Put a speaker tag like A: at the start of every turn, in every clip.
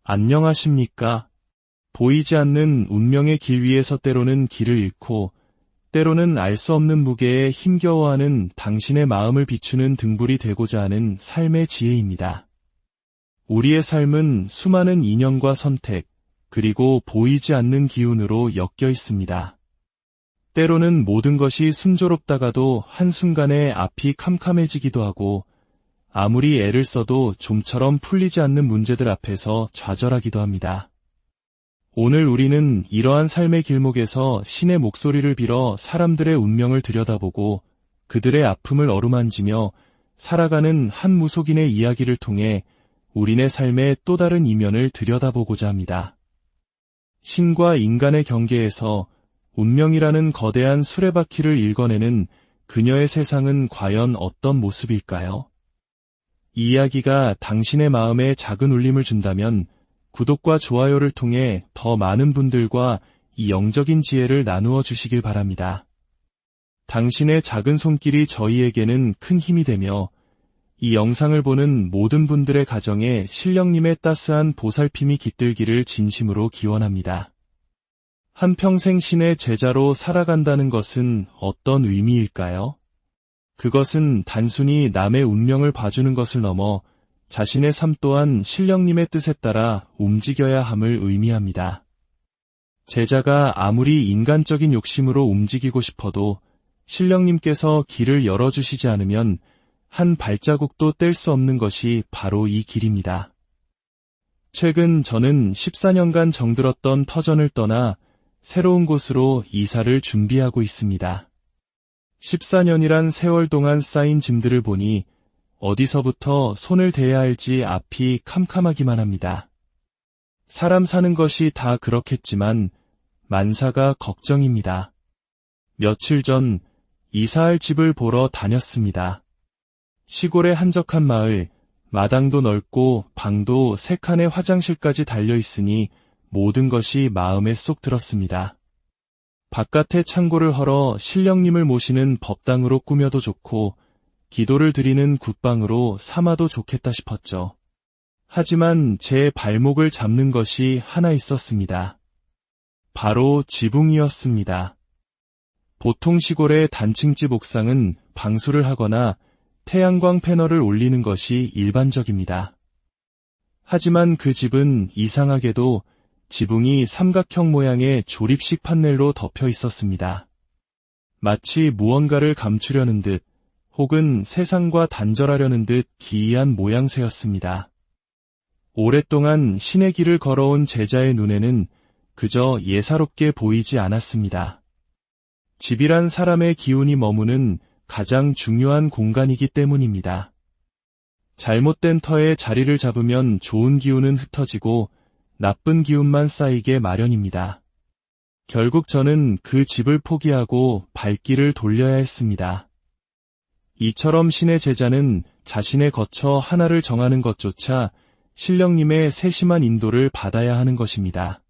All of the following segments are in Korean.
A: 안녕하십니까? 보이지 않는 운명의 길 위에서 때로는 길을 잃고 때로는 알 수 없는 무게에 힘겨워하는 당신의 마음을 비추는 등불이 되고자 하는 삶의 지혜입니다. 우리의 삶은 수많은 인연과 선택, 그리고 보이지 않는 기운으로 엮여 있습니다. 때로는 모든 것이 순조롭다가도 한순간에 앞이 캄캄해지기도 하고 아무리 애를 써도 좀처럼 풀리지 않는 문제들 앞에서 좌절하기도 합니다. 오늘 우리는 이러한 삶의 길목에서 신의 목소리를 빌어 사람들의 운명을 들여다보고 그들의 아픔을 어루만지며 살아가는 한 무속인의 이야기를 통해 우리네 삶의 또 다른 이면을 들여다보고자 합니다. 신과 인간의 경계에서 운명이라는 거대한 수레바퀴를 읽어내는 그녀의 세상은 과연 어떤 모습일까요? 이 이야기가 당신의 마음에 작은 울림을 준다면 구독과 좋아요를 통해 더 많은 분들과 이 영적인 지혜를 나누어 주시길 바랍니다. 당신의 작은 손길이 저희에게는 큰 힘이 되며 이 영상을 보는 모든 분들의 가정에 신령님의 따스한 보살핌이 깃들기를 진심으로 기원합니다. 한평생 신의 제자로 살아간다는 것은 어떤 의미일까요? 그것은 단순히 남의 운명을 봐주는 것을 넘어 자신의 삶 또한 신령님의 뜻에 따라 움직여야 함을 의미합니다. 제자가 아무리 인간적인 욕심으로 움직이고 싶어도 신령님께서 길을 열어주시지 않으면 한 발자국도 뗄 수 없는 것이 바로 이 길입니다. 최근 저는 14년간 정들었던 터전을 떠나 새로운 곳으로 이사를 준비하고 있습니다. 14년이란 세월 동안 쌓인 짐들을 보니 어디서부터 손을 대야 할지 앞이 캄캄하기만 합니다. 사람 사는 것이 다 그렇겠지만 만사가 걱정입니다. 며칠 전 이사할 집을 보러 다녔습니다. 시골의 한적한 마을, 마당도 넓고 방도 3칸의 화장실까지 달려있으니 모든 것이 마음에 쏙 들었습니다. 바깥에 창고를 헐어 신령님을 모시는 법당으로 꾸며도 좋고 기도를 드리는 굿방으로 삼아도 좋겠다 싶었죠. 하지만 제 발목을 잡는 것이 하나 있었습니다. 바로 지붕이었습니다. 보통 시골의 단층집 옥상은 방수를 하거나 태양광 패널을 올리는 것이 일반적입니다. 하지만 그 집은 이상하게도 지붕이 삼각형 모양의 조립식 판넬로 덮여 있었습니다. 마치 무언가를 감추려는 듯 혹은 세상과 단절하려는 듯 기이한 모양새였습니다. 오랫동안 신의 길을 걸어온 제자의 눈에는 그저 예사롭게 보이지 않았습니다. 집이란 사람의 기운이 머무는 가장 중요한 공간이기 때문입니다. 잘못된 터에 자리를 잡으면 좋은 기운은 흩어지고 나쁜 기운만 쌓이게 마련입니다. 결국 저는 그 집을 포기하고 발길을 돌려야 했습니다. 이처럼 신의 제자는 자신의 거처 하나를 정하는 것조차 신령님의 세심한 인도를 받아야 하는 것입니다.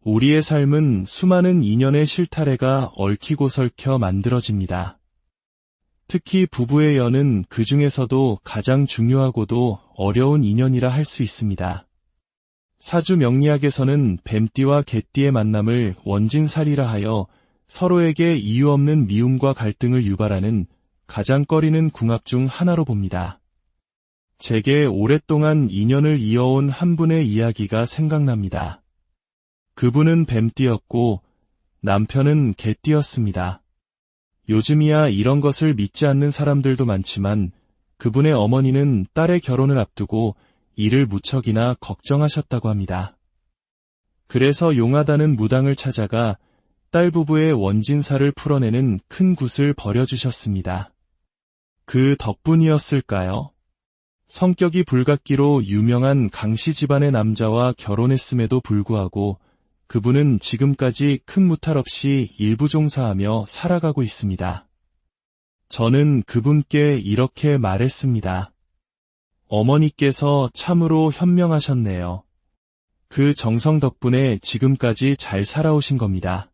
A: 우리의 삶은 수많은 인연의 실타래가 얽히고 설켜 만들어집니다. 특히 부부의 연은 그 중에서도 가장 중요하고도 어려운 인연이라 할 수 있습니다. 사주 명리학에서는 뱀띠와 개띠의 만남을 원진살이라 하여 서로에게 이유 없는 미움과 갈등을 유발하는 가장 꺼리는 궁합 중 하나로 봅니다. 제게 오랫동안 인연을 이어온 한 분의 이야기가 생각납니다. 그분은 뱀띠였고 남편은 개띠였습니다. 요즘이야 이런 것을 믿지 않는 사람들도 많지만 그분의 어머니는 딸의 결혼을 앞두고 이를 무척이나 걱정하셨다고 합니다. 그래서 용하다는 무당을 찾아가 딸 부부의 원진살을 풀어내는 큰 굿을 버려주셨습니다. 그 덕분이었을까요? 성격이 불같기로 유명한 강씨 집안의 남자와 결혼했음에도 불구하고 그분은 지금까지 큰 무탈 없이 일부 종사하며 살아가고 있습니다. 저는 그분께 이렇게 말했습니다. 어머니께서 참으로 현명하셨네요. 그 정성 덕분에 지금까지 잘 살아오신 겁니다.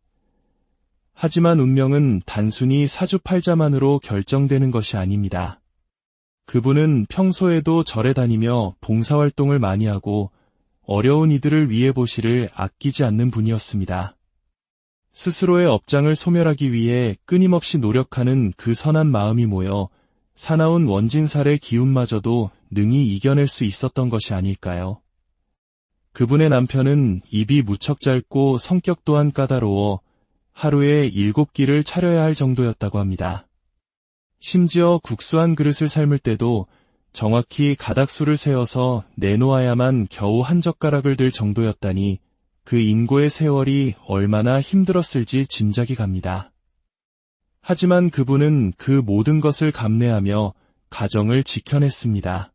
A: 하지만 운명은 단순히 사주팔자만으로 결정되는 것이 아닙니다. 그분은 평소에도 절에 다니며 봉사활동을 많이 하고 어려운 이들을 위해 보시를 아끼지 않는 분이었습니다. 스스로의 업장을 소멸하기 위해 끊임없이 노력하는 그 선한 마음이 모여 사나운 원진살의 기운마저도 능히 이겨낼 수 있었던 것이 아닐까요? 그분의 남편은 입이 무척 짧고 성격 또한 까다로워 하루에 7끼를 차려야 할 정도였다고 합니다. 심지어 국수 한 그릇을 삶을 때도 정확히 가닥수를 세어서 내놓아야만 겨우 한 젓가락을 들 정도였다니 그 인고의 세월이 얼마나 힘들었을지 짐작이 갑니다. 하지만 그분은 그 모든 것을 감내하며 가정을 지켜냈습니다.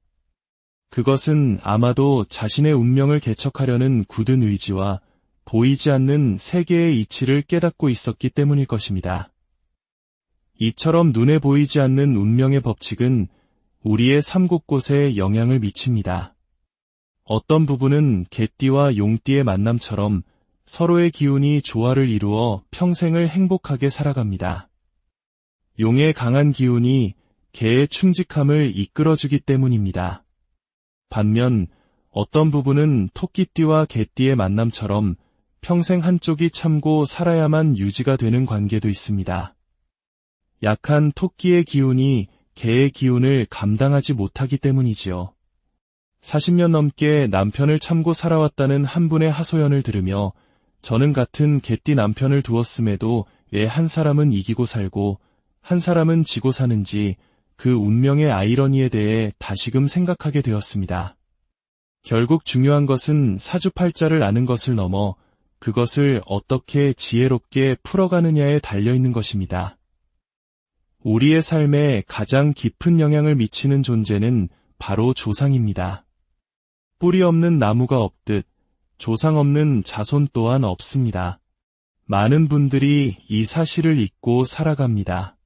A: 그것은 아마도 자신의 운명을 개척하려는 굳은 의지와 보이지 않는 세계의 이치를 깨닫고 있었기 때문일 것입니다. 이처럼 눈에 보이지 않는 운명의 법칙은 우리의 삶 곳곳에 영향을 미칩니다. 어떤 부분은 개띠와 용띠의 만남처럼 서로의 기운이 조화를 이루어 평생을 행복하게 살아갑니다. 용의 강한 기운이 개의 충직함을 이끌어주기 때문입니다. 반면 어떤 부분은 토끼띠와 개띠의 만남처럼 평생 한쪽이 참고 살아야만 유지가 되는 관계도 있습니다. 약한 토끼의 기운이 개의 기운을 감당하지 못하기 때문이지요. 40년 넘게 남편을 참고 살아왔다는 한 분의 하소연을 들으며 저는 같은 개띠 남편을 두었음에도 왜 한 사람은 이기고 살고 한 사람은 지고 사는지 그 운명의 아이러니에 대해 다시금 생각하게 되었습니다. 결국 중요한 것은 사주팔자를 아는 것을 넘어 그것을 어떻게 지혜롭게 풀어가느냐에 달려있는 것입니다. 우리의 삶에 가장 깊은 영향을 미치는 존재는 바로 조상입니다. 뿌리 없는 나무가 없듯 조상 없는 자손 또한 없습니다. 많은 분들이 이 사실을 잊고 살아갑니다.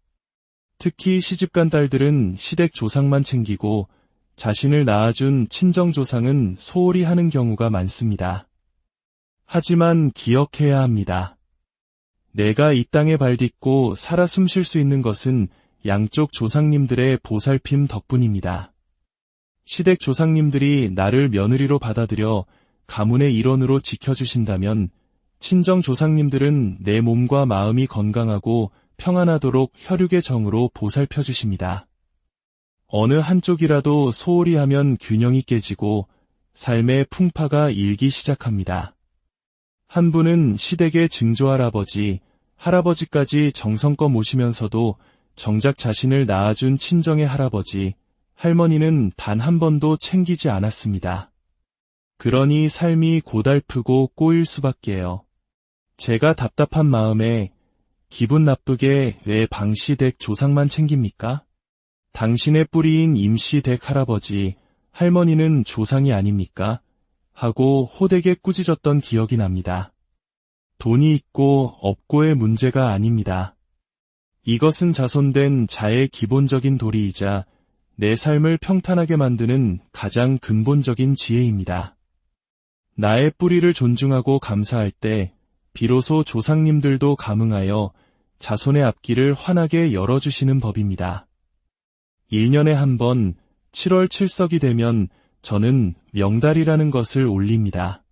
A: 특히 시집간 딸들은 시댁 조상만 챙기고 자신을 낳아준 친정조상은 소홀히 하는 경우가 많습니다. 하지만 기억해야 합니다. 내가 이 땅에 발 딛고 살아 숨 쉴 수 있는 것은 양쪽 조상님들의 보살핌 덕분입니다. 시댁 조상님들이 나를 며느리로 받아들여 가문의 일원으로 지켜주신다면 친정 조상님들은 내 몸과 마음이 건강하고 평안하도록 혈육의 정으로 보살펴 주십니다. 어느 한쪽이라도 소홀히 하면 균형이 깨지고 삶의 풍파가 일기 시작합니다. 한 분은 시댁의 증조할아버지, 할아버지까지 정성껏 모시면서도 정작 자신을 낳아준 친정의 할아버지, 할머니는 단 한 번도 챙기지 않았습니다. 그러니 삶이 고달프고 꼬일 수밖에요. 제가 답답한 마음에 기분 나쁘게 왜 방시댁 조상만 챙깁니까? 당신의 뿌리인 임시댁 할아버지, 할머니는 조상이 아닙니까? 하고 호되게 꾸짖었던 기억이 납니다. 돈이 있고 없고의 문제가 아닙니다. 이것은 자손된 자의 기본적인 도리이자 내 삶을 평탄하게 만드는 가장 근본적인 지혜입니다. 나의 뿌리를 존중하고 감사할 때 비로소 조상님들도 감응하여 자손의 앞길을 환하게 열어주시는 법입니다. 1년에 한 번 7월 7석이 되면 저는 명달이라는 것을 올립니다.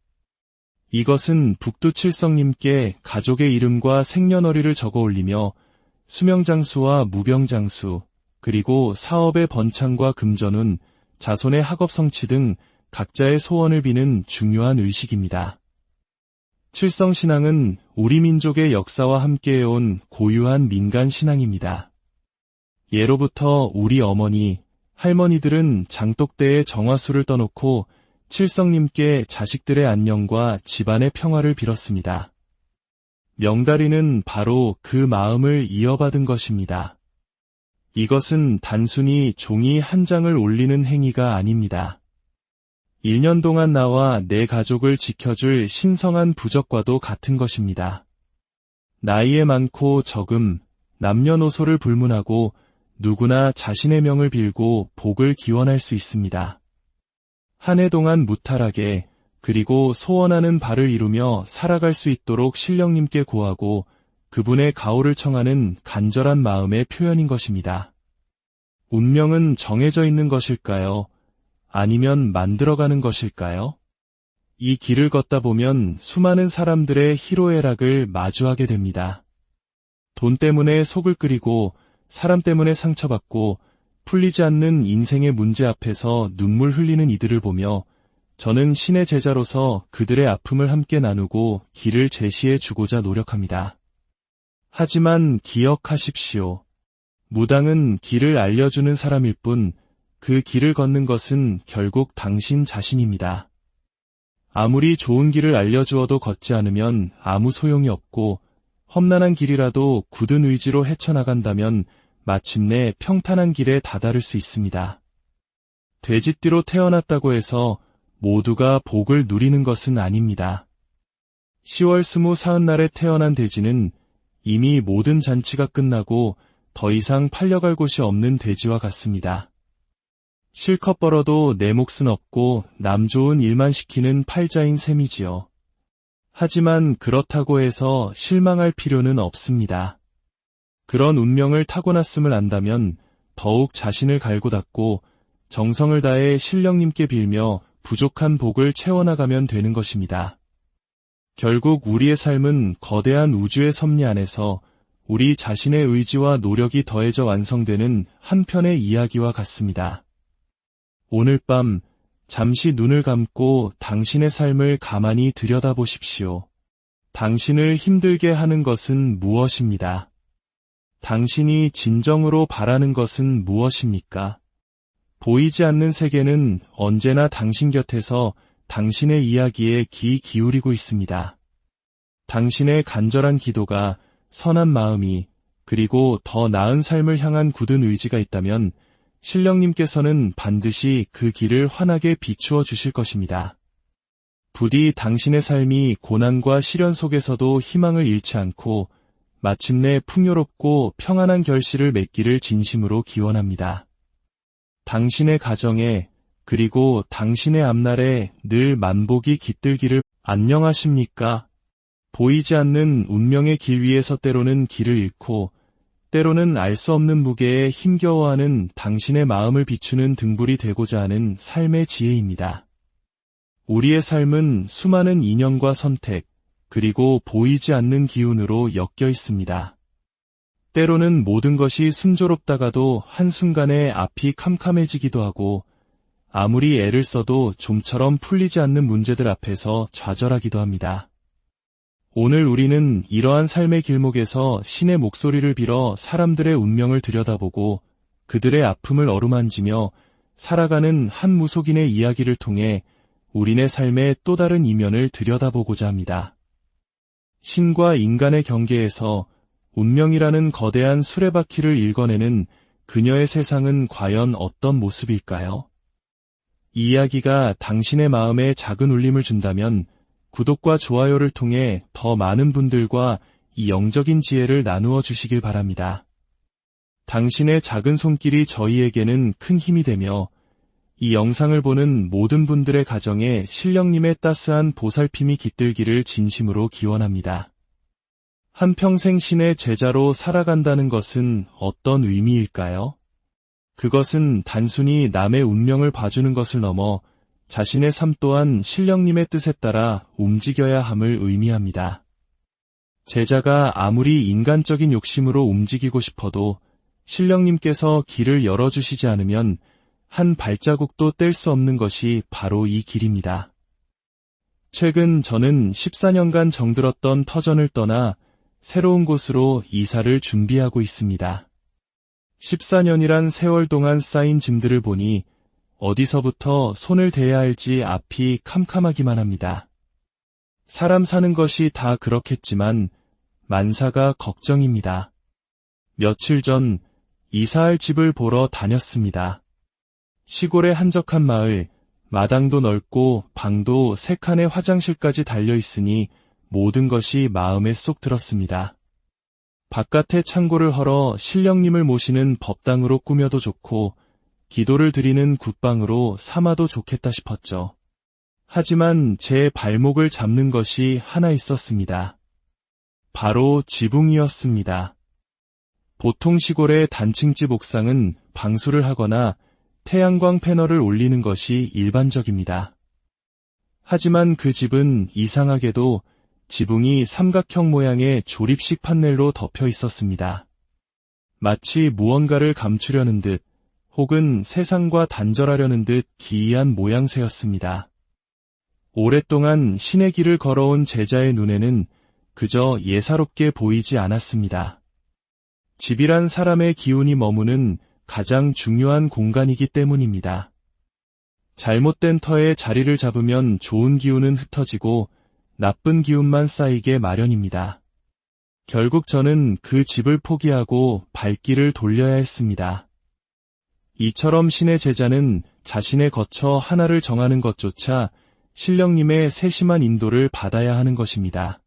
A: 이것은 북두칠성님께 가족의 이름과 생년월일을 적어 올리며 수명장수와 무병장수, 그리고 사업의 번창과 금전운, 자손의 학업성취 등 각자의 소원을 비는 중요한 의식입니다. 칠성신앙은 우리 민족의 역사와 함께해온 고유한 민간신앙입니다. 예로부터 우리 어머니, 할머니들은 장독대에 정화수를 떠놓고 칠성님께 자식들의 안녕과 집안의 평화를 빌었습니다. 명다리는 바로 그 마음을 이어받은 것입니다. 이것은 단순히 종이 한 장을 올리는 행위가 아닙니다. 1년 동안 나와 내 가족을 지켜줄 신성한 부적과도 같은 것입니다. 나이에 많고 적음, 남녀노소를 불문하고 누구나 자신의 명을 빌고 복을 기원할 수 있습니다. 한 해 동안 무탈하게 그리고 소원하는 바를 이루며 살아갈 수 있도록 신령님께 고하고 그분의 가호를 청하는 간절한 마음의 표현인 것입니다. 운명은 정해져 있는 것일까요? 아니면 만들어가는 것일까요? 이 길을 걷다 보면 수많은 사람들의 희로애락을 마주하게 됩니다. 돈 때문에 속을 끓이고 사람 때문에 상처받고 풀리지 않는 인생의 문제 앞에서 눈물 흘리는 이들을 보며 저는 신의 제자로서 그들의 아픔을 함께 나누고 길을 제시해 주고자 노력합니다. 하지만 기억하십시오. 무당은 길을 알려주는 사람일 뿐 그 길을 걷는 것은 결국 당신 자신입니다. 아무리 좋은 길을 알려주어도 걷지 않으면 아무 소용이 없고 험난한 길이라도 굳은 의지로 헤쳐나간다면 마침내 평탄한 길에 다다를 수 있습니다. 돼지띠로 태어났다고 해서 모두가 복을 누리는 것은 아닙니다. 10월 24날에 태어난 돼지는 이미 모든 잔치가 끝나고 더 이상 팔려갈 곳이 없는 돼지와 같습니다. 실컷 벌어도 내 몫은 없고 남 좋은 일만 시키는 팔자인 셈이지요. 하지만 그렇다고 해서 실망할 필요는 없습니다. 그런 운명을 타고났음을 안다면 더욱 자신을 갈고 닦고 정성을 다해 신령님께 빌며 부족한 복을 채워나가면 되는 것입니다. 결국 우리의 삶은 거대한 우주의 섭리 안에서 우리 자신의 의지와 노력이 더해져 완성되는 한 편의 이야기와 같습니다. 오늘 밤 잠시 눈을 감고 당신의 삶을 가만히 들여다보십시오. 당신을 힘들게 하는 것은 무엇입니다? 당신이 진정으로 바라는 것은 무엇입니까? 보이지 않는 세계는 언제나 당신 곁에서 당신의 이야기에 귀 기울이고 있습니다. 당신의 간절한 기도가, 선한 마음이, 그리고 더 나은 삶을 향한 굳은 의지가 있다면 신령님께서는 반드시 그 길을 환하게 비추어 주실 것입니다. 부디 당신의 삶이 고난과 시련 속에서도 희망을 잃지 않고 마침내 풍요롭고 평안한 결실을 맺기를 진심으로 기원합니다. 당신의 가정에 그리고 당신의 앞날에 늘 만복이 깃들기를. 안녕하십니까? 보이지 않는 운명의 길 위에서 때로는 길을 잃고 때로는 알 수 없는 무게에 힘겨워하는 당신의 마음을 비추는 등불이 되고자 하는 삶의 지혜입니다. 우리의 삶은 수많은 인연과 선택, 그리고 보이지 않는 기운으로 엮여 있습니다. 때로는 모든 것이 순조롭다가도 한순간에 앞이 캄캄해지기도 하고 아무리 애를 써도 좀처럼 풀리지 않는 문제들 앞에서 좌절하기도 합니다. 오늘 우리는 이러한 삶의 길목에서 신의 목소리를 빌어 사람들의 운명을 들여다보고 그들의 아픔을 어루만지며 살아가는 한 무속인의 이야기를 통해 우리네 삶의 또 다른 이면을 들여다보고자 합니다. 신과 인간의 경계에서 운명이라는 거대한 수레바퀴를 읽어내는 그녀의 세상은 과연 어떤 모습일까요? 이 이야기가 당신의 마음에 작은 울림을 준다면 구독과 좋아요를 통해 더 많은 분들과 이 영적인 지혜를 나누어 주시길 바랍니다. 당신의 작은 손길이 저희에게는 큰 힘이 되며 이 영상을 보는 모든 분들의 가정에 신령님의 따스한 보살핌이 깃들기를 진심으로 기원합니다. 한평생 신의 제자로 살아간다는 것은 어떤 의미일까요? 그것은 단순히 남의 운명을 봐주는 것을 넘어 자신의 삶 또한 신령님의 뜻에 따라 움직여야 함을 의미합니다. 제자가 아무리 인간적인 욕심으로 움직이고 싶어도 신령님께서 길을 열어주시지 않으면 한 발자국도 뗄 수 없는 것이 바로 이 길입니다. 최근 저는 14년간 정들었던 터전을 떠나 새로운 곳으로 이사를 준비하고 있습니다. 14년이란 세월 동안 쌓인 짐들을 보니 어디서부터 손을 대야 할지 앞이 캄캄하기만 합니다. 사람 사는 것이 다 그렇겠지만 만사가 걱정입니다. 며칠 전 이사할 집을 보러 다녔습니다. 시골의 한적한 마을, 마당도 넓고 방도 3칸의 화장실까지 달려있으니 모든 것이 마음에 쏙 들었습니다. 바깥에 창고를 헐어 신령님을 모시는 법당으로 꾸며도 좋고 기도를 드리는 굿방으로 삼아도 좋겠다 싶었죠. 하지만 제 발목을 잡는 것이 하나 있었습니다. 바로 지붕이었습니다. 보통 시골의 단층집 옥상은 방수를 하거나 태양광 패널을 올리는 것이 일반적입니다. 하지만 그 집은 이상하게도 지붕이 삼각형 모양의 조립식 판넬로 덮여 있었습니다. 마치 무언가를 감추려는 듯 혹은 세상과 단절하려는 듯 기이한 모양새였습니다. 오랫동안 신의 길을 걸어온 제자의 눈에는 그저 예사롭게 보이지 않았습니다. 집이란 사람의 기운이 머무는 가장 중요한 공간이기 때문입니다. 잘못된 터에 자리를 잡으면 좋은 기운은 흩어지고 나쁜 기운만 쌓이게 마련입니다. 결국 저는 그 집을 포기하고 발길을 돌려야 했습니다. 이처럼 신의 제자는 자신의 거처 하나를 정하는 것조차 신령님의 세심한 인도를 받아야 하는 것입니다.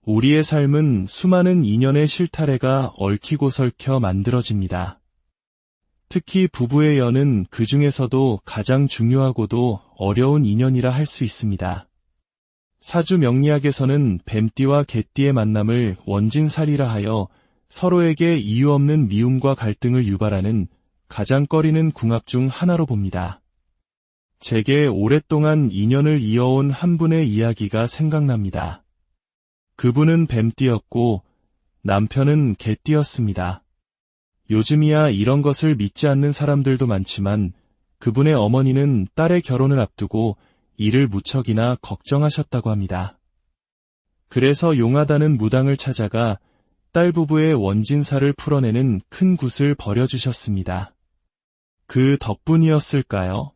A: 우리의 삶은 수많은 인연의 실타래가 얽히고 설켜 만들어집니다. 특히 부부의 연은 그 중에서도 가장 중요하고도 어려운 인연이라 할 수 있습니다. 사주 명리학에서는 뱀띠와 개띠의 만남을 원진살이라 하여 서로에게 이유 없는 미움과 갈등을 유발하는 가장 꺼리는 궁합 중 하나로 봅니다. 제게 오랫동안 인연을 이어온 한 분의 이야기가 생각납니다. 그분은 뱀띠였고 남편은 개띠였습니다. 요즘이야 이런 것을 믿지 않는 사람들도 많지만 그분의 어머니는 딸의 결혼을 앞두고 이를 무척이나 걱정하셨다고 합니다. 그래서 용하다는 무당을 찾아가 딸 부부의 원진살을 풀어내는 큰 굿을 벌여주셨습니다. 그 덕분이었을까요?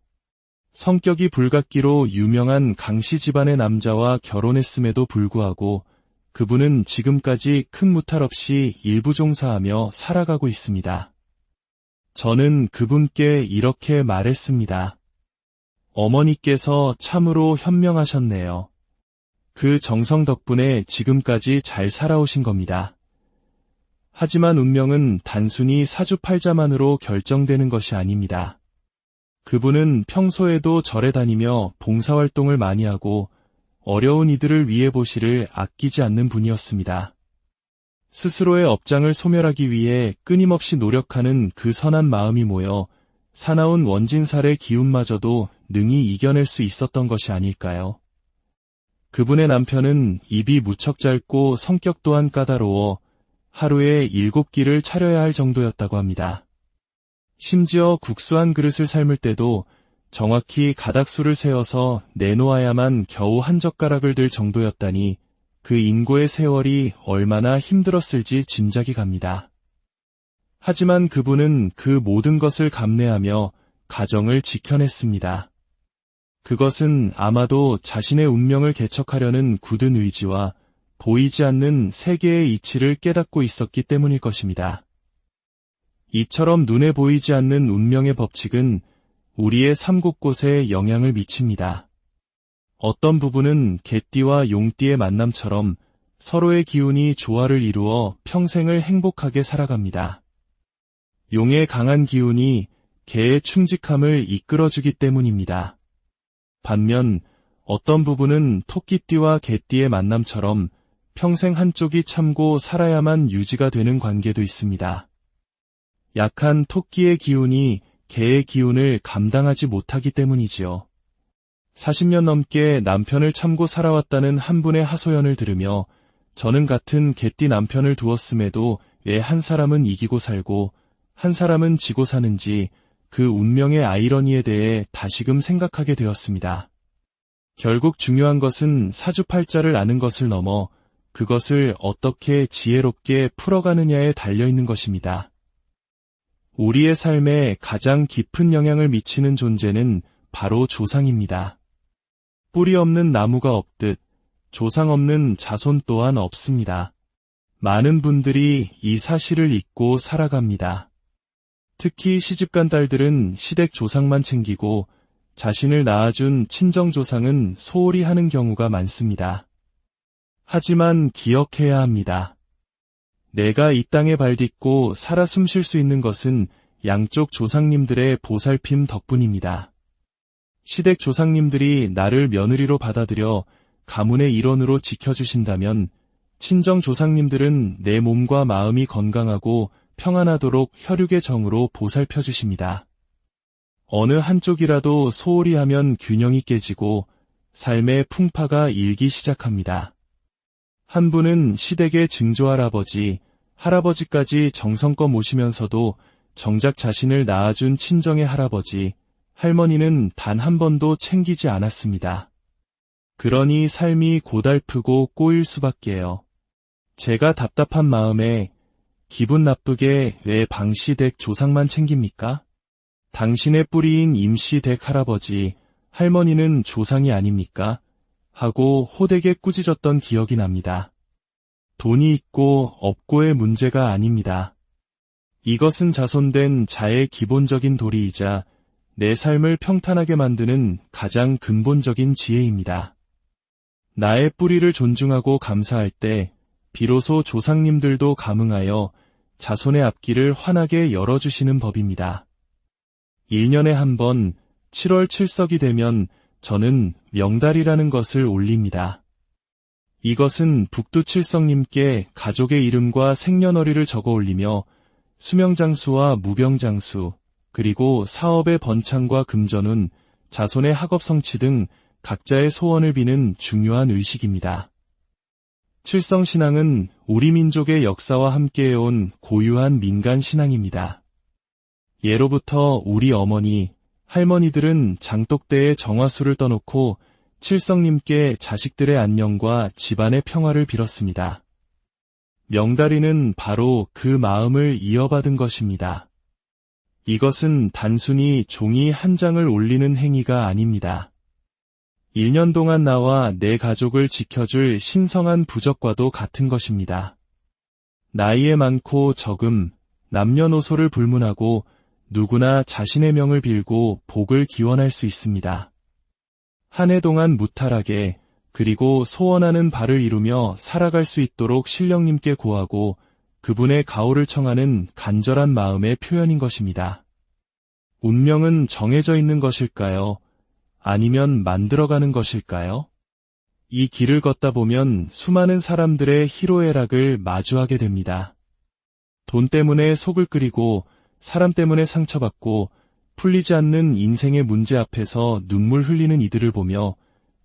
A: 성격이 불같기로 유명한 강씨 집안의 남자와 결혼했음에도 불구하고 그분은 지금까지 큰 무탈 없이 일부 종사하며 살아가고 있습니다. 저는 그분께 이렇게 말했습니다. 어머니께서 참으로 현명하셨네요. 그 정성 덕분에 지금까지 잘 살아오신 겁니다. 하지만 운명은 단순히 사주팔자만으로 결정되는 것이 아닙니다. 그분은 평소에도 절에 다니며 봉사활동을 많이 하고 어려운 이들을 위해 보시를 아끼지 않는 분이었습니다. 스스로의 업장을 소멸하기 위해 끊임없이 노력하는 그 선한 마음이 모여 사나운 원진살의 기운마저도 능히 이겨낼 수 있었던 것이 아닐까요? 그분의 남편은 입이 무척 짧고 성격 또한 까다로워 하루에 7끼를 차려야 할 정도였다고 합니다. 심지어 국수 한 그릇을 삶을 때도 정확히 가닥수를 세어서 내놓아야만 겨우 한 젓가락을 들 정도였다니 그 인고의 세월이 얼마나 힘들었을지 짐작이 갑니다. 하지만 그분은 그 모든 것을 감내하며 가정을 지켜냈습니다. 그것은 아마도 자신의 운명을 개척하려는 굳은 의지와 보이지 않는 세계의 이치를 깨닫고 있었기 때문일 것입니다. 이처럼 눈에 보이지 않는 운명의 법칙은 우리의 삶 곳곳에 영향을 미칩니다. 어떤 부부는 개띠와 용띠의 만남처럼 서로의 기운이 조화를 이루어 평생을 행복하게 살아갑니다. 용의 강한 기운이 개의 충직함을 이끌어주기 때문입니다. 반면 어떤 부부는 토끼띠와 개띠의 만남처럼 평생 한쪽이 참고 살아야만 유지가 되는 관계도 있습니다. 약한 토끼의 기운이 개의 기운을 감당하지 못하기 때문이지요. 40년 넘게 남편을 참고 살아왔다는 한 분의 하소연을 들으며 저는 같은 개띠 남편을 두었음에도 왜 한 사람은 이기고 살고 한 사람은 지고 사는지 그 운명의 아이러니에 대해 다시금 생각하게 되었습니다. 결국 중요한 것은 사주팔자를 아는 것을 넘어 그것을 어떻게 지혜롭게 풀어가느냐에 달려있는 것입니다. 우리의 삶에 가장 깊은 영향을 미치는 존재는 바로 조상입니다. 뿌리 없는 나무가 없듯 조상 없는 자손 또한 없습니다. 많은 분들이 이 사실을 잊고 살아갑니다. 특히 시집간 딸들은 시댁 조상만 챙기고 자신을 낳아준 친정조상은 소홀히 하는 경우가 많습니다. 하지만 기억해야 합니다. 내가 이 땅에 발딛고 살아 숨 쉴 수 있는 것은 양쪽 조상님들의 보살핌 덕분입니다. 시댁 조상님들이 나를 며느리로 받아들여 가문의 일원으로 지켜주신다면 친정 조상님들은 내 몸과 마음이 건강하고 평안하도록 혈육의 정으로 보살펴 주십니다. 어느 한쪽이라도 소홀히 하면 균형이 깨지고 삶의 풍파가 일기 시작합니다. 한 분은 시댁의 증조할아버지, 할아버지까지 정성껏 모시면서도 정작 자신을 낳아준 친정의 할아버지, 할머니는 단 한 번도 챙기지 않았습니다. 그러니 삶이 고달프고 꼬일 수밖에요. 제가 답답한 마음에 기분 나쁘게 왜 방시댁 조상만 챙깁니까? 당신의 뿌리인 임시댁 할아버지, 할머니는 조상이 아닙니까? 하고 호되게 꾸짖었던 기억이 납니다. 돈이 있고 없고의 문제가 아닙니다. 이것은 자손된 자의 기본적인 도리이자 내 삶을 평탄하게 만드는 가장 근본적인 지혜입니다. 나의 뿌리를 존중하고 감사할 때 비로소 조상님들도 감응하여 자손의 앞길을 환하게 열어주시는 법입니다. 1년에 한 번 7월 7석이 되면 저는 명달이라는 것을 올립니다. 이것은 북두칠성님께 가족의 이름과 생년월일을 적어 올리며 수명장수와 무병장수, 그리고 사업의 번창과 금전운, 자손의 학업성취 등 각자의 소원을 비는 중요한 의식입니다. 칠성신앙은 우리 민족의 역사와 함께해온 고유한 민간신앙입니다. 예로부터 우리 어머니, 할머니들은 장독대에 정화수를 떠놓고 칠성님께 자식들의 안녕과 집안의 평화를 빌었습니다. 명다리는 바로 그 마음을 이어받은 것입니다. 이것은 단순히 종이 한 장을 올리는 행위가 아닙니다. 1년 동안 나와 내 가족을 지켜줄 신성한 부적과도 같은 것입니다. 나이에 많고 적음, 남녀노소를 불문하고 누구나 자신의 명을 빌고 복을 기원할 수 있습니다. 한 해 동안 무탈하게 그리고 소원하는 바를 이루며 살아갈 수 있도록 신령님께 고하고 그분의 가호를 청하는 간절한 마음의 표현인 것입니다. 운명은 정해져 있는 것일까요? 아니면 만들어가는 것일까요? 이 길을 걷다 보면 수많은 사람들의 희로애락을 마주하게 됩니다. 돈 때문에 속을 끓이고 사람 때문에 상처받고 풀리지 않는 인생의 문제 앞에서 눈물 흘리는 이들을 보며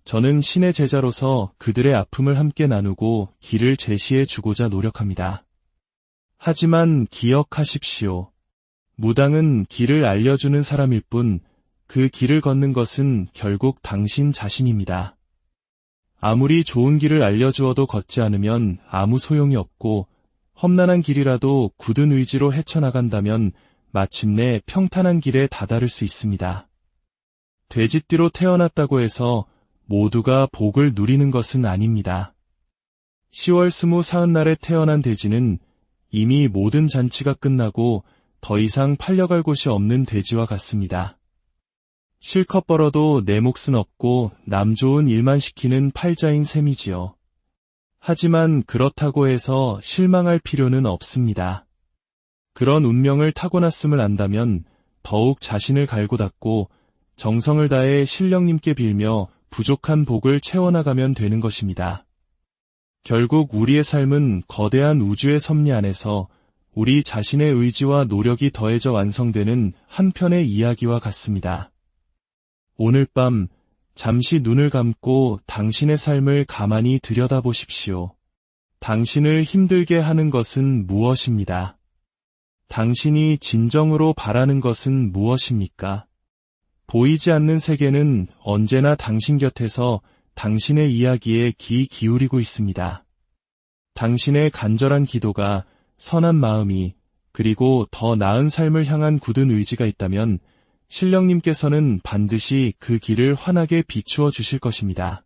A: 저는 신의 제자로서 그들의 아픔을 함께 나누고 길을 제시해 주고자 노력합니다. 하지만 기억하십시오. 무당은 길을 알려주는 사람일 뿐 그 길을 걷는 것은 결국 당신 자신입니다. 아무리 좋은 길을 알려주어도 걷지 않으면 아무 소용이 없고 험난한 길이라도 굳은 의지로 헤쳐나간다면 마침내 평탄한 길에 다다를 수 있습니다. 돼지띠로 태어났다고 해서 모두가 복을 누리는 것은 아닙니다. 10월 24날에 태어난 돼지는 이미 모든 잔치가 끝나고 더 이상 팔려갈 곳이 없는 돼지와 같습니다. 실컷 벌어도 내 몫은 없고 남 좋은 일만 시키는 팔자인 셈이지요. 하지만 그렇다고 해서 실망할 필요는 없습니다. 그런 운명을 타고났음을 안다면 더욱 자신을 갈고 닦고 정성을 다해 신령님께 빌며 부족한 복을 채워나가면 되는 것입니다. 결국 우리의 삶은 거대한 우주의 섭리 안에서 우리 자신의 의지와 노력이 더해져 완성되는 한 편의 이야기와 같습니다. 오늘 밤 잠시 눈을 감고 당신의 삶을 가만히 들여다보십시오. 당신을 힘들게 하는 것은 무엇입니다? 당신이 진정으로 바라는 것은 무엇입니까? 보이지 않는 세계는 언제나 당신 곁에서 당신의 이야기에 귀 기울이고 있습니다. 당신의 간절한 기도가, 선한 마음이, 그리고 더 나은 삶을 향한 굳은 의지가 있다면 신령님께서는 반드시 그 길을 환하게 비추어 주실 것입니다.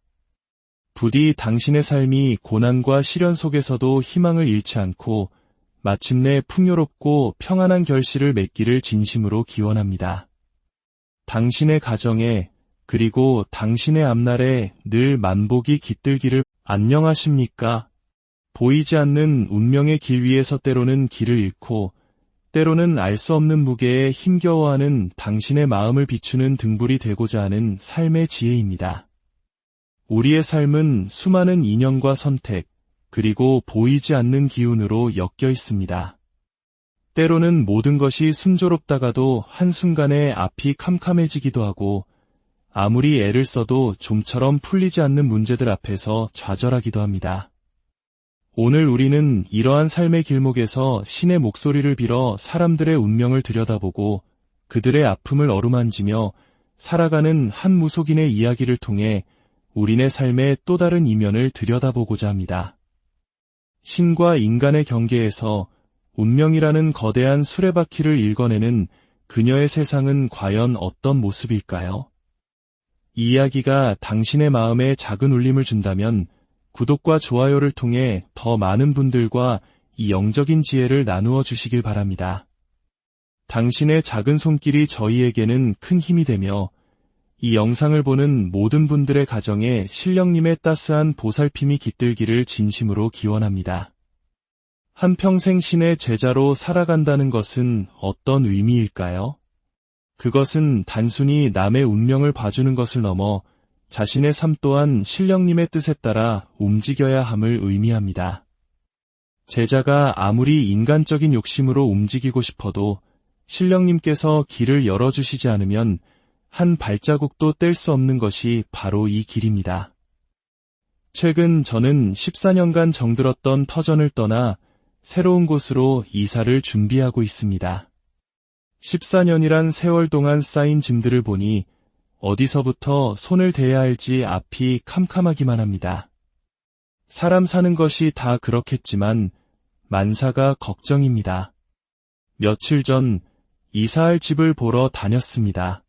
A: 부디 당신의 삶이 고난과 시련 속에서도 희망을 잃지 않고 마침내 풍요롭고 평안한 결실을 맺기를 진심으로 기원합니다. 당신의 가정에 그리고 당신의 앞날에 늘 만복이 깃들기를. 안녕하십니까? 보이지 않는 운명의 길 위에서 때로는 길을 잃고 때로는 알 수 없는 무게에 힘겨워하는 당신의 마음을 비추는 등불이 되고자 하는 삶의 지혜입니다. 우리의 삶은 수많은 인연과 선택, 그리고 보이지 않는 기운으로 엮여 있습니다. 때로는 모든 것이 순조롭다가도 한순간에 앞이 캄캄해지기도 하고 아무리 애를 써도 좀처럼 풀리지 않는 문제들 앞에서 좌절하기도 합니다. 오늘 우리는 이러한 삶의 길목에서 신의 목소리를 빌어 사람들의 운명을 들여다보고 그들의 아픔을 어루만지며 살아가는 한 무속인의 이야기를 통해 우리네 삶의 또 다른 이면을 들여다보고자 합니다. 신과 인간의 경계에서 운명이라는 거대한 수레바퀴를 읽어내는 그녀의 세상은 과연 어떤 모습일까요? 이 이야기가 당신의 마음에 작은 울림을 준다면 구독과 좋아요를 통해 더 많은 분들과 이 영적인 지혜를 나누어 주시길 바랍니다. 당신의 작은 손길이 저희에게는 큰 힘이 되며 이 영상을 보는 모든 분들의 가정에 신령님의 따스한 보살핌이 깃들기를 진심으로 기원합니다. 한평생 신의 제자로 살아간다는 것은 어떤 의미일까요? 그것은 단순히 남의 운명을 봐주는 것을 넘어 자신의 삶 또한 신령님의 뜻에 따라 움직여야 함을 의미합니다. 제자가 아무리 인간적인 욕심으로 움직이고 싶어도 신령님께서 길을 열어주시지 않으면 한 발자국도 뗄 수 없는 것이 바로 이 길입니다. 최근 저는 14년간 정들었던 터전을 떠나 새로운 곳으로 이사를 준비하고 있습니다. 14년이란 세월 동안 쌓인 짐들을 보니 어디서부터 손을 대야 할지 앞이 캄캄하기만 합니다. 사람 사는 것이 다 그렇겠지만 만사가 걱정입니다. 며칠 전 이사할 집을 보러 다녔습니다.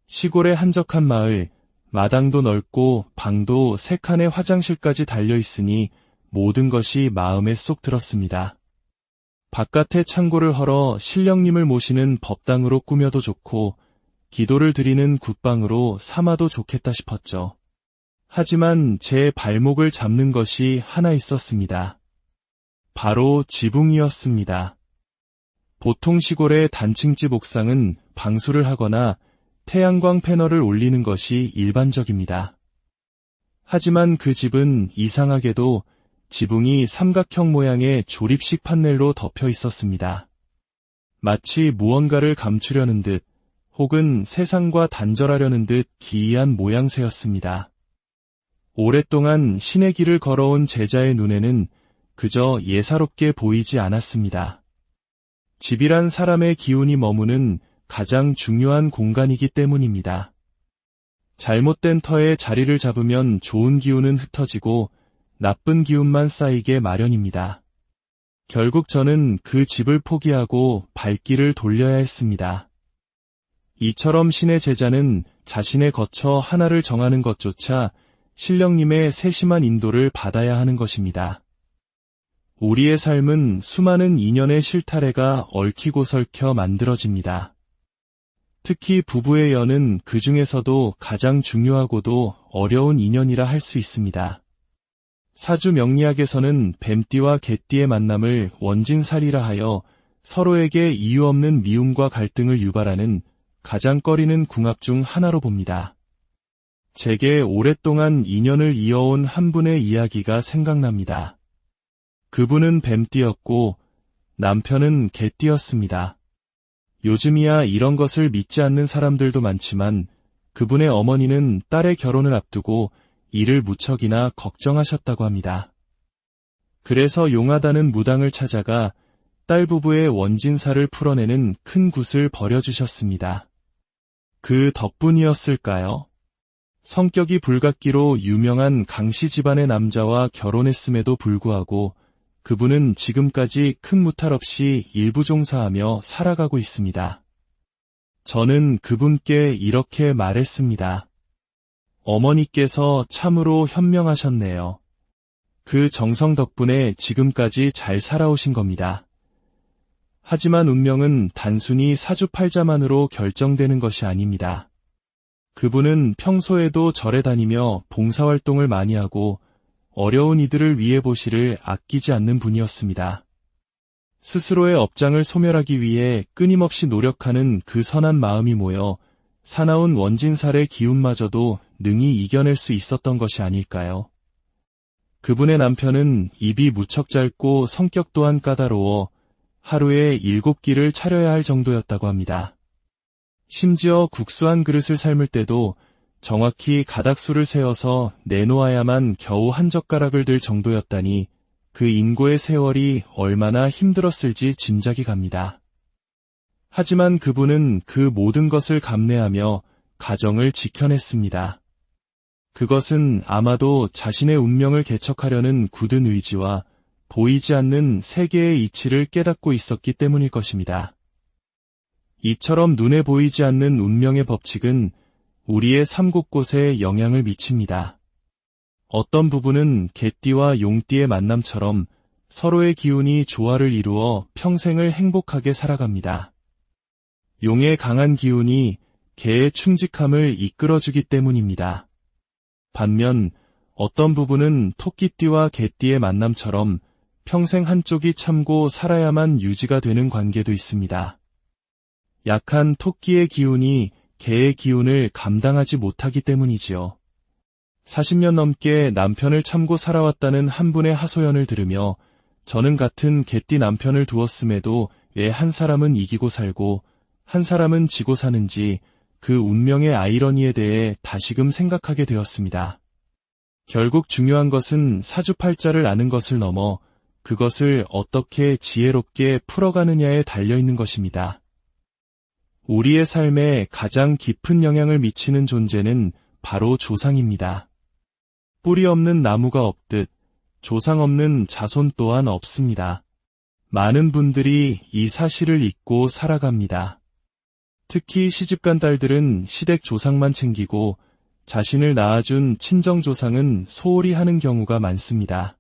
A: 시골의 한적한 마을, 마당도 넓고 방도 3칸의 화장실까지 달려있으니 모든 것이 마음에 쏙 들었습니다. 바깥에 창고를 헐어 신령님을 모시는 법당으로 꾸며도 좋고 기도를 드리는 굿방으로 삼아도 좋겠다 싶었죠. 하지만 제 발목을 잡는 것이 하나 있었습니다. 바로 지붕이었습니다. 보통 시골의 단층집 옥상은 방수를 하거나 태양광 패널을 올리는 것이 일반적입니다. 하지만 그 집은 이상하게도 지붕이 삼각형 모양의 조립식 판넬로 덮여 있었습니다. 마치 무언가를 감추려는 듯 혹은 세상과 단절하려는 듯 기이한 모양새였습니다. 오랫동안 신의 길을 걸어온 제자의 눈에는 그저 예사롭게 보이지 않았습니다. 집이란 사람의 기운이 머무는 가장 중요한 공간이기 때문입니다. 잘못된 터에 자리를 잡으면 좋은 기운은 흩어지고 나쁜 기운만 쌓이게 마련입니다. 결국 저는 그 집을 포기하고 발길을 돌려야 했습니다. 이처럼 신의 제자는 자신의 거처 하나를 정하는 것조차 신령님의 세심한 인도를 받아야 하는 것입니다. 우리의 삶은 수많은 인연의 실타래가 얽히고 설켜 만들어집니다. 특히 부부의 연은 그 중에서도 가장 중요하고도 어려운 인연이라 할 수 있습니다. 사주 명리학에서는 뱀띠와 개띠의 만남을 원진살이라 하여 서로에게 이유 없는 미움과 갈등을 유발하는 가장 꺼리는 궁합 중 하나로 봅니다. 제게 오랫동안 인연을 이어온 한 분의 이야기가 생각납니다. 그분은 뱀띠였고 남편은 개띠였습니다. 요즘이야 이런 것을 믿지 않는 사람들도 많지만 그분의 어머니는 딸의 결혼을 앞두고 이를 무척이나 걱정하셨다고 합니다. 그래서 용하다는 무당을 찾아가 딸 부부의 원진살을 풀어내는 큰 굿을 벌여주셨습니다. 그 덕분이었을까요? 성격이 불같기로 유명한 강씨 집안의 남자와 결혼했음에도 불구하고 그분은 지금까지 큰 무탈 없이 일부 종사하며 살아가고 있습니다. 저는 그분께 이렇게 말했습니다. 어머니께서 참으로 현명하셨네요. 그 정성 덕분에 지금까지 잘 살아오신 겁니다. 하지만 운명은 단순히 사주팔자만으로 결정되는 것이 아닙니다. 그분은 평소에도 절에 다니며 봉사활동을 많이 하고 어려운 이들을 위해 보시를 아끼지 않는 분이었습니다. 스스로의 업장을 소멸하기 위해 끊임없이 노력하는 그 선한 마음이 모여 사나운 원진살의 기운마저도 능히 이겨낼 수 있었던 것이 아닐까요? 그분의 남편은 입이 무척 짧고 성격 또한 까다로워 하루에 7끼를 차려야 할 정도였다고 합니다. 심지어 국수 한 그릇을 삶을 때도 정확히 가닥수를 세어서 내놓아야만 겨우 한 젓가락을 들 정도였다니 그 인고의 세월이 얼마나 힘들었을지 짐작이 갑니다. 하지만 그분은 그 모든 것을 감내하며 가정을 지켜냈습니다. 그것은 아마도 자신의 운명을 개척하려는 굳은 의지와 보이지 않는 세계의 이치를 깨닫고 있었기 때문일 것입니다. 이처럼 눈에 보이지 않는 운명의 법칙은 우리의 삶 곳곳에 영향을 미칩니다. 어떤 부분은 개띠와 용띠의 만남처럼 서로의 기운이 조화를 이루어 평생을 행복하게 살아갑니다. 용의 강한 기운이 개의 충직함을 이끌어주기 때문입니다. 반면 어떤 부분은 토끼띠와 개띠의 만남처럼 평생 한쪽이 참고 살아야만 유지가 되는 관계도 있습니다. 약한 토끼의 기운이 개의 기운을 감당하지 못하기 때문이지요. 40년 넘게 남편을 참고 살아왔다는 한 분의 하소연을 들으며 저는 같은 개띠 남편을 두었음에도 왜 한 사람은 이기고 살고 한 사람은 지고 사는지 그 운명의 아이러니에 대해 다시금 생각하게 되었습니다. 결국 중요한 것은 사주팔자를 아는 것을 넘어 그것을 어떻게 지혜롭게 풀어가느냐에 달려있는 것입니다. 우리의 삶에 가장 깊은 영향을 미치는 존재는 바로 조상입니다. 뿌리 없는 나무가 없듯 조상 없는 자손 또한 없습니다. 많은 분들이 이 사실을 잊고 살아갑니다. 특히 시집간 딸들은 시댁 조상만 챙기고 자신을 낳아준 친정조상은 소홀히 하는 경우가 많습니다.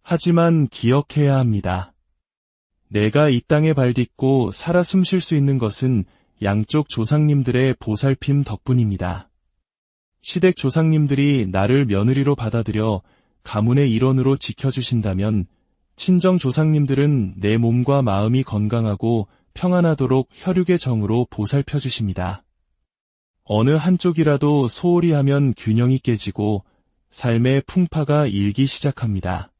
A: 하지만 기억해야 합니다. 내가 이 땅에 발딛고 살아 숨 쉴 수 있는 것은 양쪽 조상님들의 보살핌 덕분입니다. 시댁 조상님들이 나를 며느리로 받아들여 가문의 일원으로 지켜주신다면 친정 조상님들은 내 몸과 마음이 건강하고 평안하도록 혈육의 정으로 보살펴 주십니다. 어느 한쪽이라도 소홀히 하면 균형이 깨지고 삶의 풍파가 일기 시작합니다.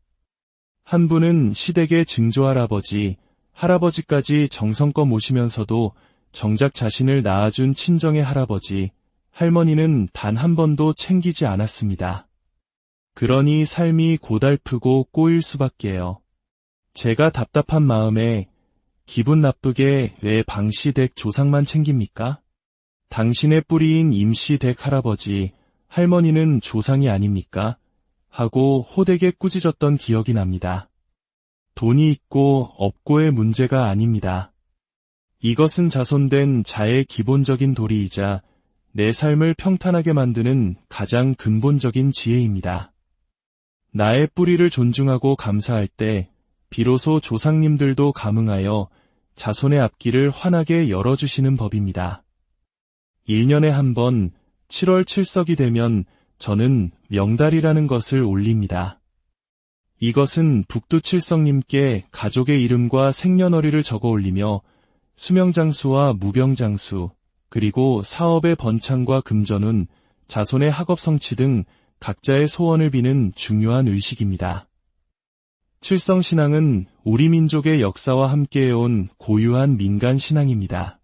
A: 한 분은 시댁의 증조할아버지, 할아버지까지 정성껏 모시면서도 정작 자신을 낳아준 친정의 할아버지, 할머니는 단 한 번도 챙기지 않았습니다. 그러니 삶이 고달프고 꼬일 수밖에요. 제가 답답한 마음에 기분 나쁘게 왜 방시댁 조상만 챙깁니까? 당신의 뿌리인 임시댁 할아버지, 할머니는 조상이 아닙니까? 하고 호되게 꾸짖었던 기억이 납니다. 돈이 있고 없고의 문제가 아닙니다. 이것은 자손된 자의 기본적인 도리이자 내 삶을 평탄하게 만드는 가장 근본적인 지혜입니다. 나의 뿌리를 존중하고 감사할 때 비로소 조상님들도 감응하여 자손의 앞길을 환하게 열어주시는 법입니다. 1년에 한 번 7월 7석이 되면 저는 명달이라는 것을 올립니다. 이것은 북두칠성님께 가족의 이름과 생년월일을 적어 올리며 수명장수와 무병장수, 그리고 사업의 번창과 금전운, 자손의 학업성취 등 각자의 소원을 비는 중요한 의식입니다. 칠성신앙은 우리 민족의 역사와 함께해온 고유한 민간신앙입니다.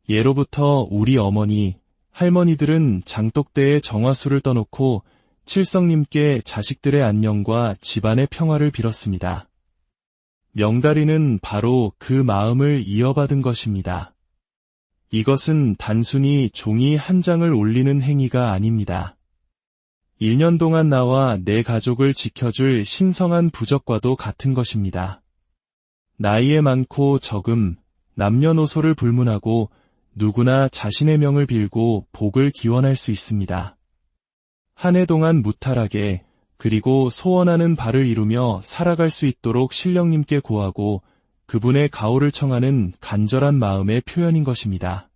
A: 예로부터 우리 어머니, 할머니들은 장독대에 정화수를 떠놓고 칠성님께 자식들의 안녕과 집안의 평화를 빌었습니다. 명다리는 바로 그 마음을 이어받은 것입니다. 이것은 단순히 종이 한 장을 올리는 행위가 아닙니다. 1년 동안 나와 내 가족을 지켜줄 신성한 부적과도 같은 것입니다. 나이에 많고 적음, 남녀노소를 불문하고 누구나 자신의 명을 빌고 복을 기원할 수 있습니다. 한 해 동안 무탈하게 그리고 소원하는 바를 이루며 살아갈 수 있도록 신령님께 고하고 그분의 가호를 청하는 간절한 마음의 표현인 것입니다.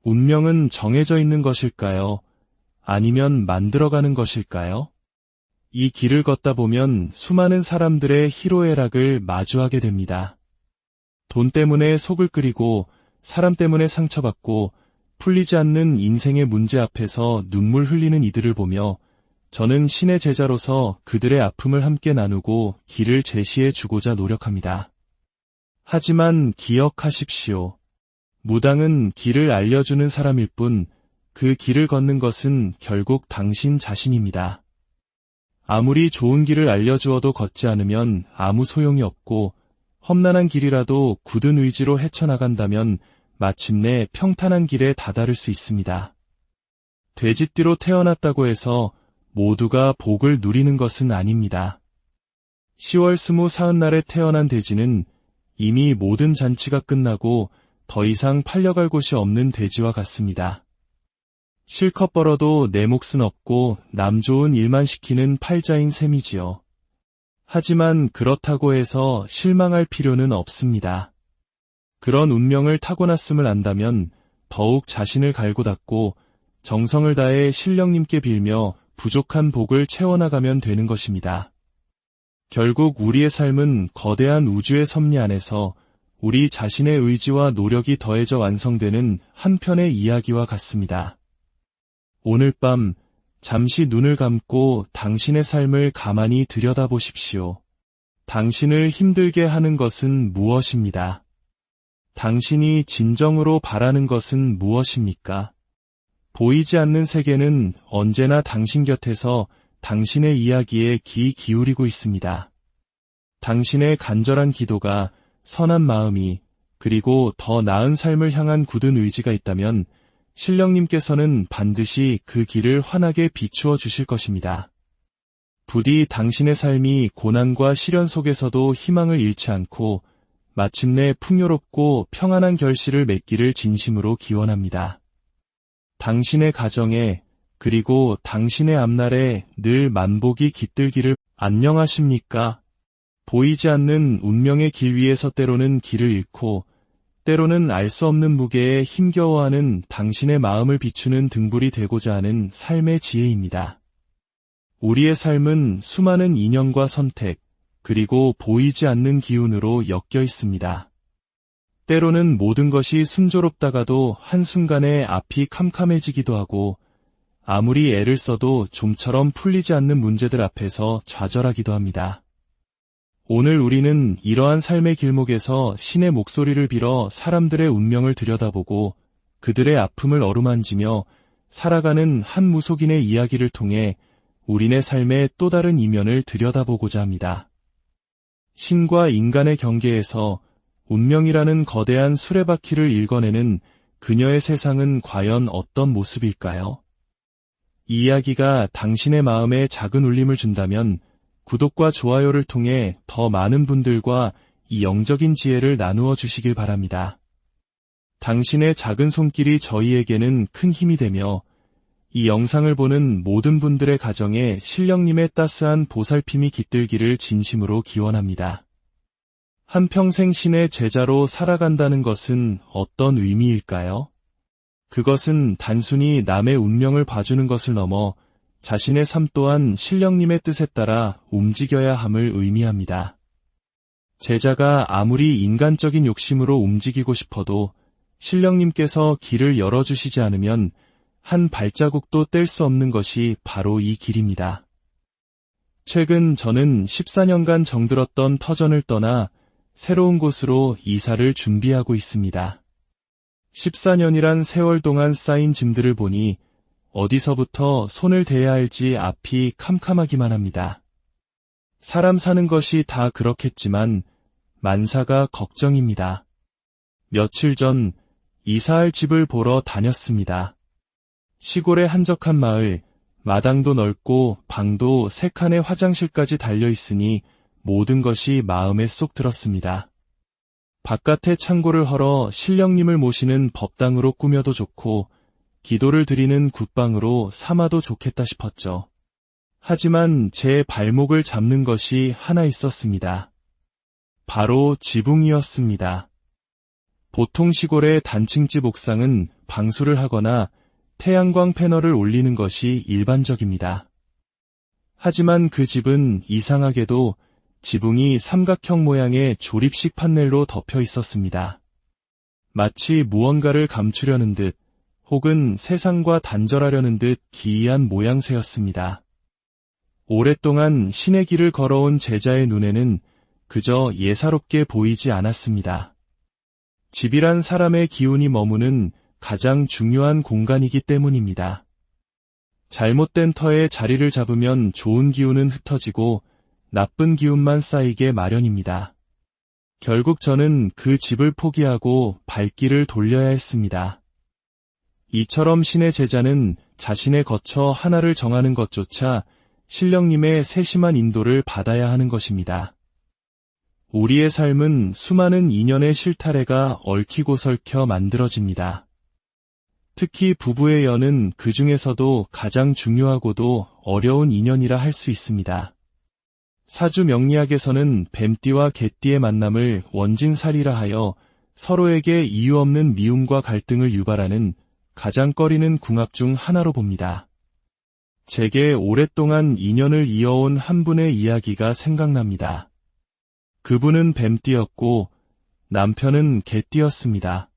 A: 운명은 정해져 있는 것일까요? 아니면 만들어가는 것일까요? 이 길을 걷다 보면 수많은 사람들의 희로애락을 마주하게 됩니다. 돈 때문에 속을 끓이고 사람 때문에 상처받고 풀리지 않는 인생의 문제 앞에서 눈물 흘리는 이들을 보며 저는 신의 제자로서 그들의 아픔을 함께 나누고 길을 제시해 주고자 노력합니다. 하지만 기억하십시오. 무당은 길을 알려주는 사람일 뿐 그 길을 걷는 것은 결국 당신 자신입니다. 아무리 좋은 길을 알려주어도 걷지 않으면 아무 소용이 없고, 험난한 길이라도 굳은 의지로 헤쳐나간다면 마침내 평탄한 길에 다다를 수 있습니다. 돼지띠로 태어났다고 해서 모두가 복을 누리는 것은 아닙니다. 10월 24날에 태어난 돼지는 이미 모든 잔치가 끝나고 더 이상 팔려갈 곳이 없는 돼지와 같습니다. 실컷 벌어도 내 몫은 없고 남 좋은 일만 시키는 팔자인 셈이지요. 하지만 그렇다고 해서 실망할 필요는 없습니다. 그런 운명을 타고났음을 안다면 더욱 자신을 갈고 닦고 정성을 다해 신령님께 빌며 부족한 복을 채워나가면 되는 것입니다. 결국 우리의 삶은 거대한 우주의 섭리 안에서 우리 자신의 의지와 노력이 더해져 완성되는 한 편의 이야기와 같습니다. 오늘 밤 잠시 눈을 감고 당신의 삶을 가만히 들여다보십시오. 당신을 힘들게 하는 것은 무엇입니다? 당신이 진정으로 바라는 것은 무엇입니까? 보이지 않는 세계는 언제나 당신 곁에서 당신의 이야기에 귀 기울이고 있습니다. 당신의 간절한 기도가, 선한 마음이, 그리고 더 나은 삶을 향한 굳은 의지가 있다면 신령님께서는 반드시 그 길을 환하게 비추어 주실 것입니다. 부디 당신의 삶이 고난과 시련 속에서도 희망을 잃지 않고 마침내 풍요롭고 평안한 결실을 맺기를 진심으로 기원합니다. 당신의 가정에 그리고 당신의 앞날에 늘 만복이 깃들기를. 안녕하십니까? 보이지 않는 운명의 길 위에서 때로는 길을 잃고 때로는 알 수 없는 무게에 힘겨워하는 당신의 마음을 비추는 등불이 되고자 하는 삶의 지혜입니다. 우리의 삶은 수많은 인연과 선택, 그리고 보이지 않는 기운으로 엮여 있습니다. 때로는 모든 것이 순조롭다가도 한순간에 앞이 캄캄해지기도 하고 아무리 애를 써도 좀처럼 풀리지 않는 문제들 앞에서 좌절하기도 합니다. 오늘 우리는 이러한 삶의 길목에서 신의 목소리를 빌어 사람들의 운명을 들여다보고 그들의 아픔을 어루만지며 살아가는 한 무속인의 이야기를 통해 우리네 삶의 또 다른 이면을 들여다보고자 합니다. 신과 인간의 경계에서 운명이라는 거대한 수레바퀴를 읽어내는 그녀의 세상은 과연 어떤 모습일까요? 이 이야기가 당신의 마음에 작은 울림을 준다면 구독과 좋아요를 통해 더 많은 분들과 이 영적인 지혜를 나누어 주시길 바랍니다. 당신의 작은 손길이 저희에게는 큰 힘이 되며 이 영상을 보는 모든 분들의 가정에 신령님의 따스한 보살핌이 깃들기를 진심으로 기원합니다. 한평생 신의 제자로 살아간다는 것은 어떤 의미일까요? 그것은 단순히 남의 운명을 봐주는 것을 넘어 자신의 삶 또한 신령님의 뜻에 따라 움직여야 함을 의미합니다. 제자가 아무리 인간적인 욕심으로 움직이고 싶어도 신령님께서 길을 열어주시지 않으면 한 발자국도 뗄 수 없는 것이 바로 이 길입니다. 최근 저는 14년간 정들었던 터전을 떠나 새로운 곳으로 이사를 준비하고 있습니다. 14년이란 세월 동안 쌓인 짐들을 보니 어디서부터 손을 대야 할지 앞이 캄캄하기만 합니다. 사람 사는 것이 다 그렇겠지만 만사가 걱정입니다. 며칠 전 이사할 집을 보러 다녔습니다. 시골의 한적한 마을, 마당도 넓고 방도 3칸의 화장실까지 달려있으니 모든 것이 마음에 쏙 들었습니다. 바깥에 창고를 헐어 신령님을 모시는 법당으로 꾸며도 좋고 기도를 드리는 굿방으로 삼아도 좋겠다 싶었죠. 하지만 제 발목을 잡는 것이 하나 있었습니다. 바로 지붕이었습니다. 보통 시골의 단층집 옥상은 방수를 하거나 태양광 패널을 올리는 것이 일반적입니다. 하지만 그 집은 이상하게도 지붕이 삼각형 모양의 조립식 판넬로 덮여 있었습니다. 마치 무언가를 감추려는 듯 혹은 세상과 단절하려는 듯 기이한 모양새였습니다. 오랫동안 신의 길을 걸어온 제자의 눈에는 그저 예사롭게 보이지 않았습니다. 집이란 사람의 기운이 머무는 가장 중요한 공간이기 때문입니다. 잘못된 터에 자리를 잡으면 좋은 기운은 흩어지고 나쁜 기운만 쌓이게 마련입니다. 결국 저는 그 집을 포기하고 발길을 돌려야 했습니다. 이처럼 신의 제자는 자신의 거처 하나를 정하는 것조차 신령님의 세심한 인도를 받아야 하는 것입니다. 우리의 삶은 수많은 인연의 실타래가 얽히고 설켜 만들어집니다. 특히 부부의 연은 그 중에서도 가장 중요하고도 어려운 인연이라 할 수 있습니다. 사주 명리학에서는 뱀띠와 개띠의 만남을 원진살이라 하여 서로에게 이유 없는 미움과 갈등을 유발하는 가장 꺼리는 궁합 중 하나로 봅니다. 제게 오랫동안 인연을 이어온 한 분의 이야기가 생각납니다. 그분은 뱀띠였고 남편은 개띠였습니다.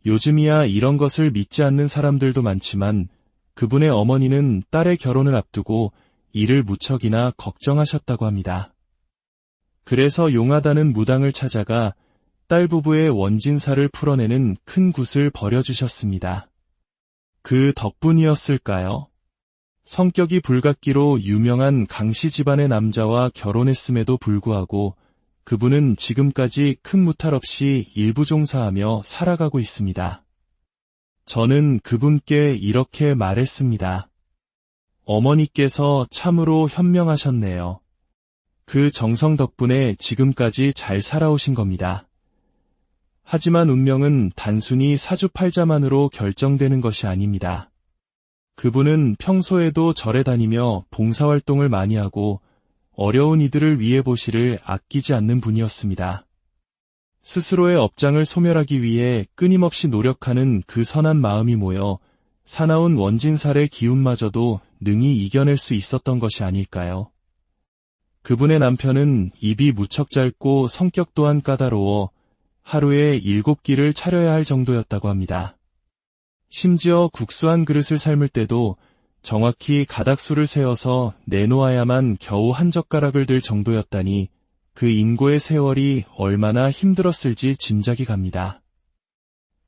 A: 요즘이야 이런 것을 믿지 않는 사람들도 많지만 그분의 어머니는 딸의 결혼을 앞두고 이를 무척이나 걱정하셨다고 합니다. 그래서 용하다는 무당을 찾아가 딸 부부의 원진살을 풀어내는 큰 굿을 벌여주셨습니다. 그 덕분이었을까요? 성격이 불같기로 유명한 강씨 집안의 남자와 결혼했음에도 불구하고 그분은 지금까지 큰 무탈 없이 일부 종사하며 살아가고 있습니다. 저는 그분께 이렇게 말했습니다. 어머니께서 참으로 현명하셨네요. 그 정성 덕분에 지금까지 잘 살아오신 겁니다. 하지만 운명은 단순히 사주팔자만으로 결정되는 것이 아닙니다. 그분은 평소에도 절에 다니며 봉사활동을 많이 하고 어려운 이들을 위해 보시를 아끼지 않는 분이었습니다. 스스로의 업장을 소멸하기 위해 끊임없이 노력하는 그 선한 마음이 모여 사나운 원진살의 기운마저도 능히 이겨낼 수 있었던 것이 아닐까요? 그분의 남편은 입이 무척 짧고 성격 또한 까다로워 하루에 7끼를 차려야 할 정도였다고 합니다. 심지어 국수 한 그릇을 삶을 때도 정확히 가닥수를 세어서 내놓아야만 겨우 한 젓가락을 들 정도였다니 그 인고의 세월이 얼마나 힘들었을지 짐작이 갑니다.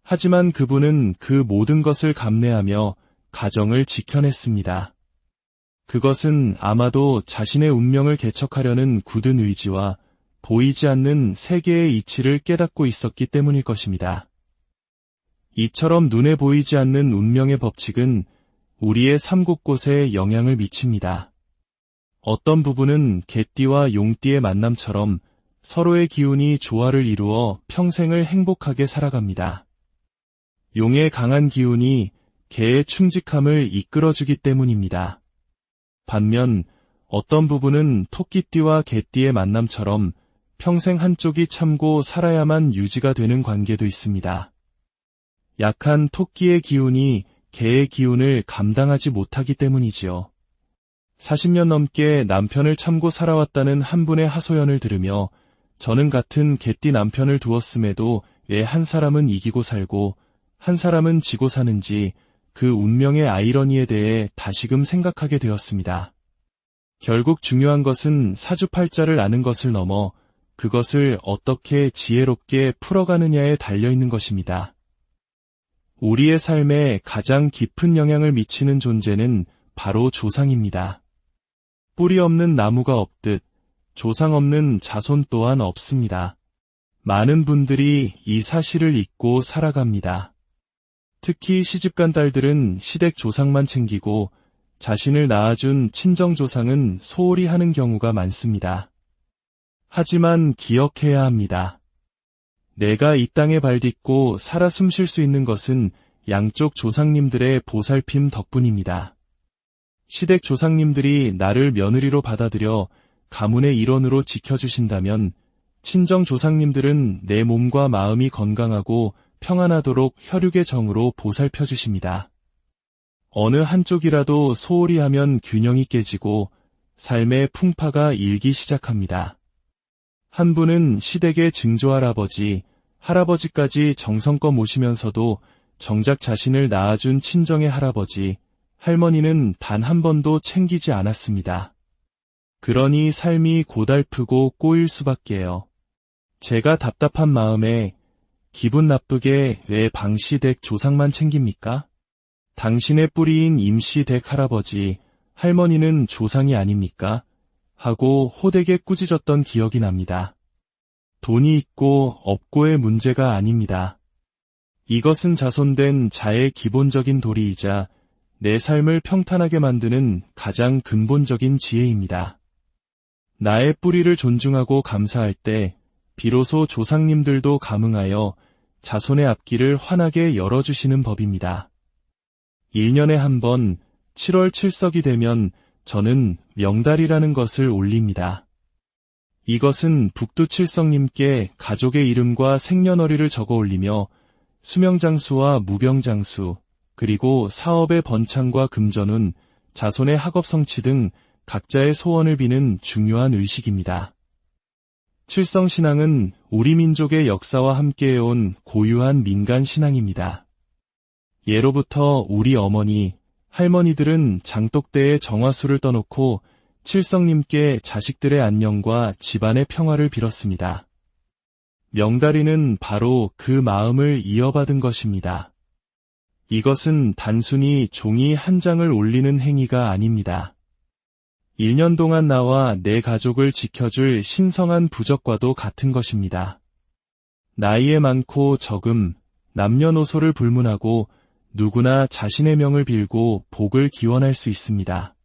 A: 하지만 그분은 그 모든 것을 감내하며 가정을 지켜냈습니다. 그것은 아마도 자신의 운명을 개척하려는 굳은 의지와 보이지 않는 세계의 이치를 깨닫고 있었기 때문일 것입니다. 이처럼 눈에 보이지 않는 운명의 법칙은 우리의 삶 곳곳에 영향을 미칩니다. 어떤 부부는 개띠와 용띠의 만남처럼 서로의 기운이 조화를 이루어 평생을 행복하게 살아갑니다. 용의 강한 기운이 개의 충직함을 이끌어주기 때문입니다. 반면 어떤 부부는 토끼띠와 개띠의 만남처럼 평생 한쪽이 참고 살아야만 유지가 되는 관계도 있습니다. 약한 토끼의 기운이 개의 기운을 감당하지 못하기 때문이지요. 40년 넘게 남편을 참고 살아왔다는 한 분의 하소연을 들으며 저는 같은 개띠 남편을 두었음에도 왜 한 사람은 이기고 살고 한 사람은 지고 사는지 그 운명의 아이러니에 대해 다시금 생각하게 되었습니다. 결국 중요한 것은 사주팔자를 아는 것을 넘어 그것을 어떻게 지혜롭게 풀어가느냐에 달려있는 것입니다. 우리의 삶에 가장 깊은 영향을 미치는 존재는 바로 조상입니다. 뿌리 없는 나무가 없듯 조상 없는 자손 또한 없습니다. 많은 분들이 이 사실을 잊고 살아갑니다. 특히 시집간 딸들은 시댁 조상만 챙기고 자신을 낳아준 친정조상은 소홀히 하는 경우가 많습니다. 하지만 기억해야 합니다. 내가 이 땅에 발딛고 살아 숨쉴 수 있는 것은 양쪽 조상님들의 보살핌 덕분입니다. 시댁 조상님들이 나를 며느리로 받아들여 가문의 일원으로 지켜주신다면 친정 조상님들은 내 몸과 마음이 건강하고 평안하도록 혈육의 정으로 보살펴 주십니다. 어느 한쪽이라도 소홀히 하면 균형이 깨지고 삶의 풍파가 일기 시작합니다. 한 분은 시댁의 증조할아버지, 할아버지까지 정성껏 모시면서도 정작 자신을 낳아준 친정의 할아버지, 할머니는 단 한 번도 챙기지 않았습니다. 그러니 삶이 고달프고 꼬일 수밖에요. 제가 답답한 마음에 기분 나쁘게 왜 방씨댁 조상만 챙깁니까? 당신의 뿌리인 임씨댁 할아버지, 할머니는 조상이 아닙니까? 하고 호되게 꾸짖었던 기억이 납니다. 돈이 있고 없고의 문제가 아닙니다. 이것은 자손된 자의 기본적인 도리이자 내 삶을 평탄하게 만드는 가장 근본적인 지혜입니다. 나의 뿌리를 존중하고 감사할 때 비로소 조상님들도 감응하여 자손의 앞길을 환하게 열어주시는 법입니다. 1년에 한 번 7월 7석이 되면 저는 명달이라는 것을 올립니다. 이것은 북두칠성님께 가족의 이름과 생년월일을 적어 올리며 수명장수와 무병장수, 그리고 사업의 번창과 금전운, 자손의 학업성취 등 각자의 소원을 비는 중요한 의식입니다. 칠성신앙은 우리 민족의 역사와 함께해온 고유한 민간신앙입니다. 예로부터 우리 어머니, 할머니들은 장독대에 정화수를 떠놓고 칠성님께 자식들의 안녕과 집안의 평화를 빌었습니다. 명다리는 바로 그 마음을 이어받은 것입니다. 이것은 단순히 종이 한 장을 올리는 행위가 아닙니다. 1년 동안 나와 내 가족을 지켜줄 신성한 부적과도 같은 것입니다. 나이에 많고 적음, 남녀노소를 불문하고 누구나 자신의 명을 빌고 복을 기원할 수 있습니다.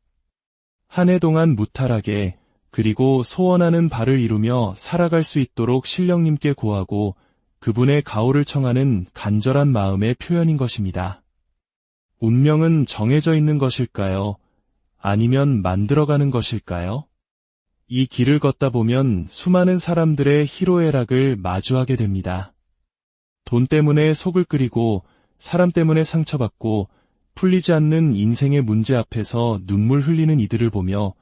A: 한 해 동안 무탈하게 그리고 소원하는 바를 이루며 살아갈 수 있도록 신령님께 고하고 그분의 가호를 청하는 간절한 마음의 표현인 것입니다. 운명은 정해져 있는 것일까요? 아니면 만들어가는 것일까요? 이 길을 걷다 보면 수많은 사람들의 희로애락을 마주하게 됩니다. 돈 때문에 속을 끓이고 사람 때문에 상처받고 풀리지 않는 인생의 문제 앞에서 눈물 흘리는 이들을 보며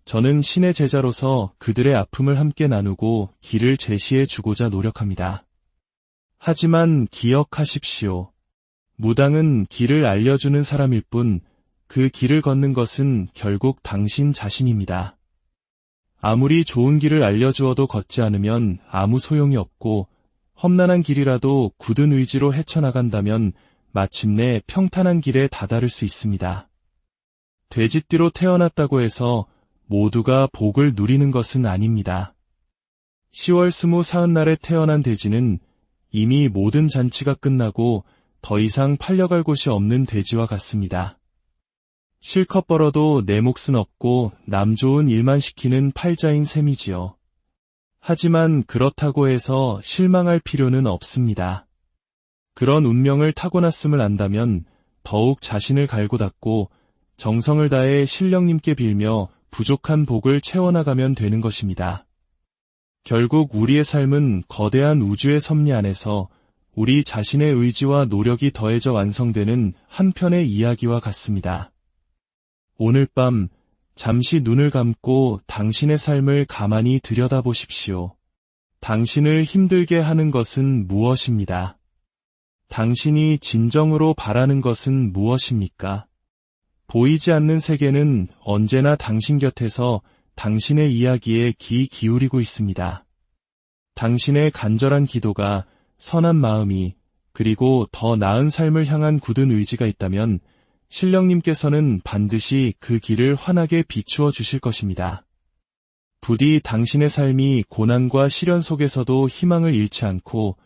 A: 저는 신의 제자로서 그들의 아픔을 함께 나누고 길을 제시해 주고자 노력합니다. 하지만 기억하십시오. 무당은 길을 알려주는 사람일 뿐 그 길을 걷는 것은 결국 당신 자신입니다. 아무리 좋은 길을 알려주어도 걷지 않으면 아무 소용이 없고 험난한 길이라도 굳은 의지로 헤쳐나간다면 마침내 평탄한 길에 다다를 수 있습니다. 돼지띠로 태어났다고 해서 모두가 복을 누리는 것은 아닙니다. 10월 24날에 태어난 돼지는 이미 모든 잔치가 끝나고 더 이상 팔려갈 곳이 없는 돼지와 같습니다. 실컷 벌어도 내 몫은 없고 남 좋은 일만 시키는 팔자인 셈이지요. 하지만 그렇다고 해서 실망할 필요는 없습니다. 그런 운명을 타고났음을 안다면 더욱 자신을 갈고 닦고 정성을 다해 신령님께 빌며 부족한 복을 채워나가면 되는 것입니다. 결국 우리의 삶은 거대한 우주의 섭리 안에서 우리 자신의 의지와 노력이 더해져 완성되는 한 편의 이야기와 같습니다. 오늘 밤 잠시 눈을 감고 당신의 삶을 가만히 들여다보십시오. 당신을 힘들게 하는 것은 무엇입니다? 당신이 진정으로 바라는 것은 무엇입니까? 보이지 않는 세계는 언제나 당신 곁에서 당신의 이야기에 귀 기울이고 있습니다. 당신의 간절한 기도가, 선한 마음이, 그리고 더 나은 삶을 향한 굳은 의지가 있다면 신령님께서는 반드시 그 길을 환하게 비추어 주실 것입니다. 부디 당신의 삶이 고난과 시련 속에서도 희망을 잃지 않고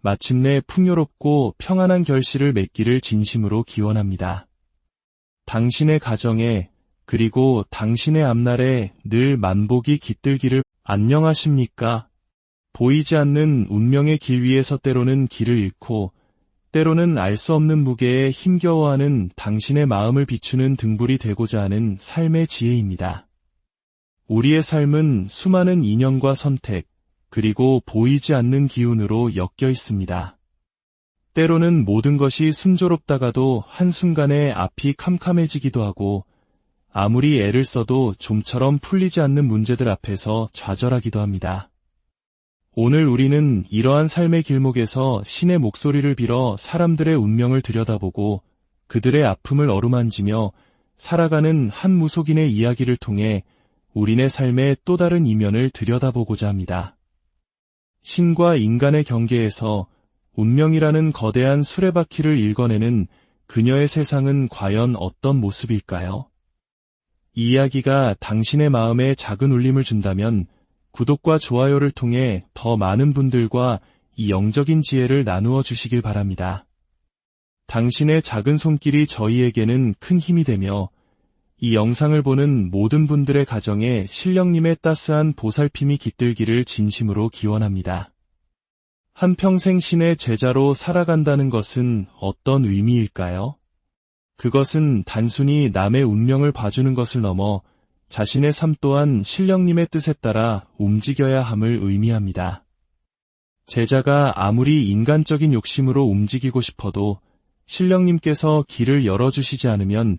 A: 마침내 풍요롭고 평안한 결실을 맺기를 진심으로 기원합니다. 당신의 가정에 그리고 당신의 앞날에 늘 만복이 깃들기를. 안녕하십니까? 보이지 않는 운명의 길 위에서 때로는 길을 잃고 때로는 알 수 없는 무게에 힘겨워하는 당신의 마음을 비추는 등불이 되고자 하는 삶의 지혜입니다. 우리의 삶은 수많은 인연과 선택, 그리고 보이지 않는 기운으로 엮여 있습니다. 때로는 모든 것이 순조롭다가도 한순간에 앞이 캄캄해지기도 하고 아무리 애를 써도 좀처럼 풀리지 않는 문제들 앞에서 좌절하기도 합니다. 오늘 우리는 이러한 삶의 길목에서 신의 목소리를 빌어 사람들의 운명을 들여다보고 그들의 아픔을 어루만지며 살아가는 한 무속인의 이야기를 통해 우리네 삶의 또 다른 이면을 들여다보고자 합니다. 신과 인간의 경계에서 운명이라는 거대한 수레바퀴를 읽어내는 그녀의 세상은 과연 어떤 모습일까요? 이 이야기가 당신의 마음에 작은 울림을 준다면 구독과 좋아요를 통해 더 많은 분들과 이 영적인 지혜를 나누어 주시길 바랍니다. 당신의 작은 손길이 저희에게는 큰 힘이 되며 이 영상을 보는 모든 분들의 가정에 신령님의 따스한 보살핌이 깃들기를 진심으로 기원합니다. 한평생 신의 제자로 살아간다는 것은 어떤 의미일까요? 그것은 단순히 남의 운명을 봐주는 것을 넘어 자신의 삶 또한 신령님의 뜻에 따라 움직여야 함을 의미합니다. 제자가 아무리 인간적인 욕심으로 움직이고 싶어도 신령님께서 길을 열어주시지 않으면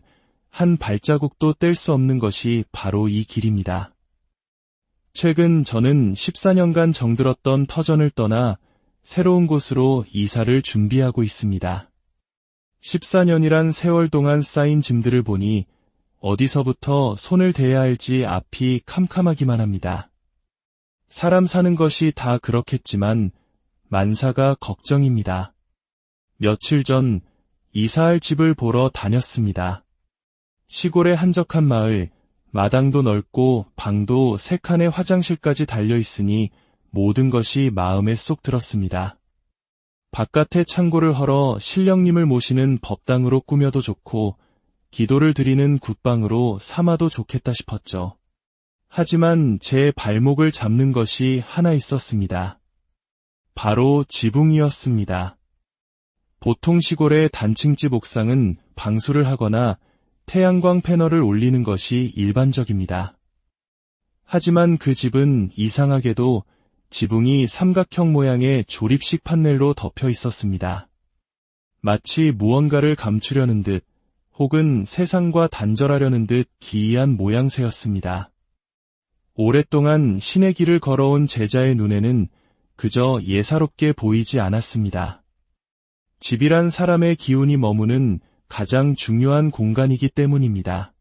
A: 한 발자국도 뗄 수 없는 것이 바로 이 길입니다. 최근 저는 14년간 정들었던 터전을 떠나 새로운 곳으로 이사를 준비하고 있습니다. 14년이란 세월 동안 쌓인 짐들을 보니 어디서부터 손을 대야 할지 앞이 캄캄하기만 합니다. 사람 사는 것이 다 그렇겠지만 만사가 걱정입니다. 며칠 전 이사할 집을 보러 다녔습니다. 시골의 한적한 마을, 마당도 넓고 방도 3칸의 화장실까지 달려있으니 모든 것이 마음에 쏙 들었습니다. 바깥에 창고를 헐어 신령님을 모시는 법당으로 꾸며도 좋고 기도를 드리는 굿방으로 삼아도 좋겠다 싶었죠. 하지만 제 발목을 잡는 것이 하나 있었습니다. 바로 지붕이었습니다. 보통 시골의 단층집 옥상은 방수를 하거나 태양광 패널을 올리는 것이 일반적입니다. 하지만 그 집은 이상하게도 지붕이 삼각형 모양의 조립식 판넬로 덮여 있었습니다. 마치 무언가를 감추려는 듯 혹은 세상과 단절하려는 듯 기이한 모양새였습니다. 오랫동안 신의 길을 걸어온 제자의 눈에는 그저 예사롭게 보이지 않았습니다. 집이란 사람의 기운이 머무는 가장 중요한 공간이기 때문입니다.